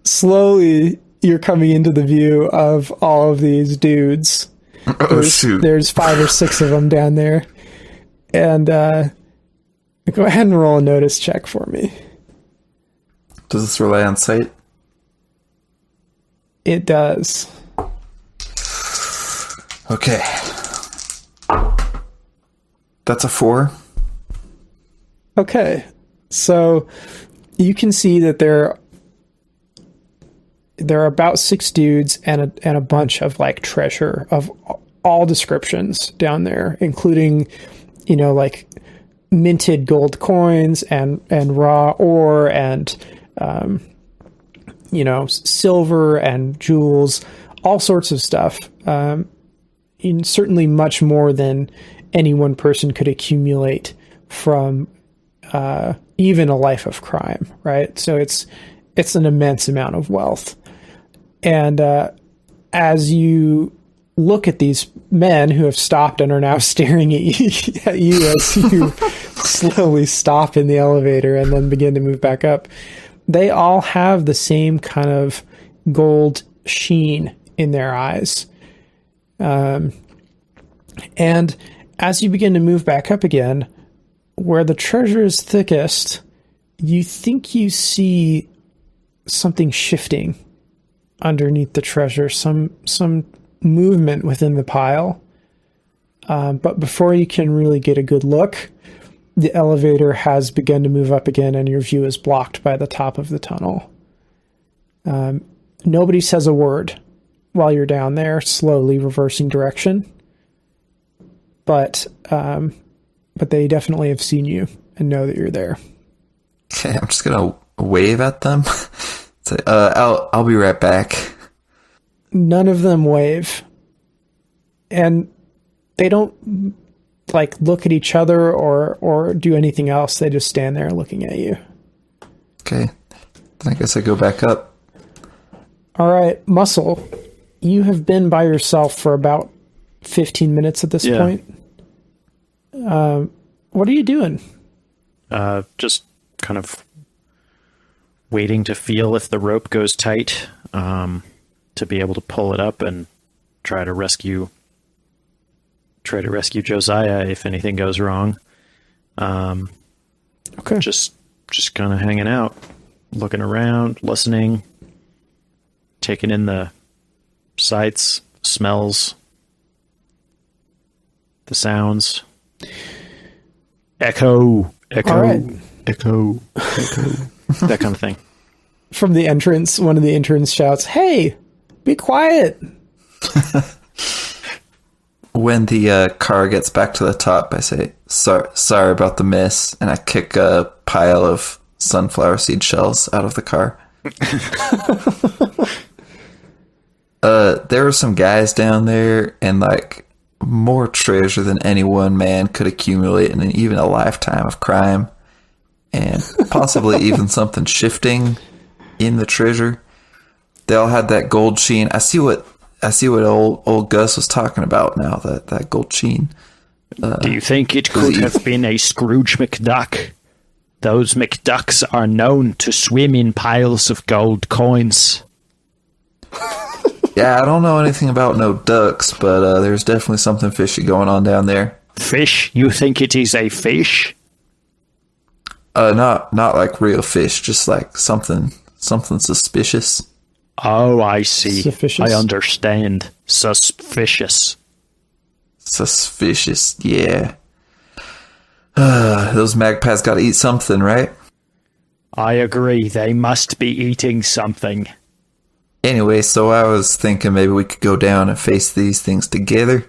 slowly you're coming into the view of all of these dudes. There's 5 or 6 of them down there. And go ahead and roll a notice check for me. Does this rely on sight? It does. Okay. That's a 4. Okay. So you can see that there are about 6 dudes and a bunch of like treasure of all descriptions down there, including, like minted gold coins and raw ore and, silver and jewels, all sorts of stuff. Certainly much more than any one person could accumulate from even a life of crime, right? So it's an immense amount of wealth. And as you look at these men who have stopped and are now staring at you as you slowly stop in the elevator and then begin to move back up, they all have the same kind of gold sheen in their eyes. And as you begin to move back up again, where the treasure is thickest, you think you see something shifting underneath the treasure, some movement within the pile. But before you can really get a good look, the elevator has begun to move up again and your view is blocked by the top of the tunnel. Nobody says a word while you're down there, slowly reversing direction. But they definitely have seen you and know that you're there. Okay, I'm just gonna wave at them. Say, I'll be right back. None of them wave. And they don't like look at each other or do anything else. They just stand there looking at you. Okay. Then I guess I go back up. All right, Muscle, you have been by yourself for about 15 minutes at this point. What are you doing? Just kind of waiting to feel if the rope goes tight, to be able to pull it up and try to rescue Josiah if anything goes wrong. Okay. Just kind of hanging out, looking around, listening, taking in the sights, smells, the sounds. Echo, All right. echo, that kind of thing. From the entrance, one of the interns shouts, "Hey, be quiet." When the car gets back to the top, I say, sorry about the mess, and I kick a pile of sunflower seed shells out of the car. There were some guys down there, and like more treasure than any one man could accumulate in even a lifetime of crime, and possibly even something shifting in the treasure. They all had that gold sheen. I see what old Gus was talking about now, that gold sheen. Do you think it could have been a Scrooge McDuck? Those McDucks are known to swim in piles of gold coins. Yeah, I don't know anything about no ducks, but there's definitely something fishy going on down there. Fish? You think it is a fish? Not like real fish, just like something suspicious. Oh, I see. Suspicious. I understand. Suspicious. Suspicious, yeah. Those magpies got to eat something, right? I agree. They must be eating something. Anyway, so I was thinking maybe we could go down and face these things together.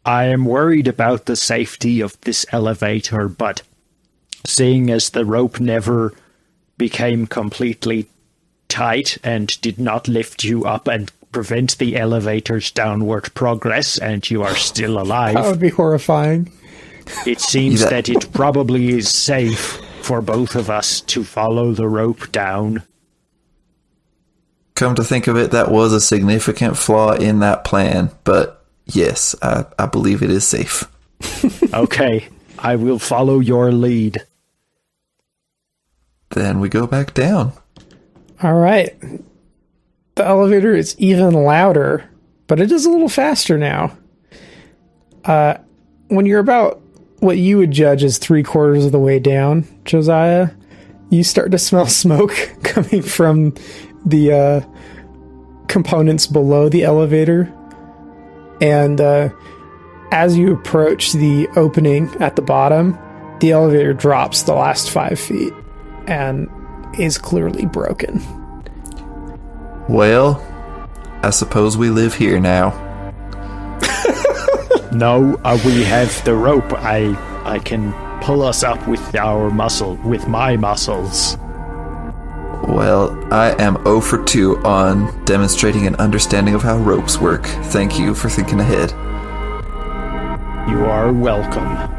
I am worried about the safety of this elevator, but seeing as the rope never became completely tight and did not lift you up and prevent the elevator's downward progress, and you are still alive. That would be horrifying. It seems that it probably is safe for both of us to follow the rope down. Come to think of it, that was a significant flaw in that plan, but yes, I believe it is safe. Okay, I will follow your lead. Then we go back down. All right. The elevator is even louder, but it is a little faster now. When you're about what you would judge as 3/4 of the way down, Josiah, you start to smell smoke coming from the components below the elevator. And as you approach the opening at the bottom, the elevator drops the last 5 feet and is clearly broken. Well, I suppose we live here now. No, we have the rope. I can pull us up with my muscles. Well, I am 0 for 2 on demonstrating an understanding of how ropes work. Thank you for thinking ahead. You are welcome.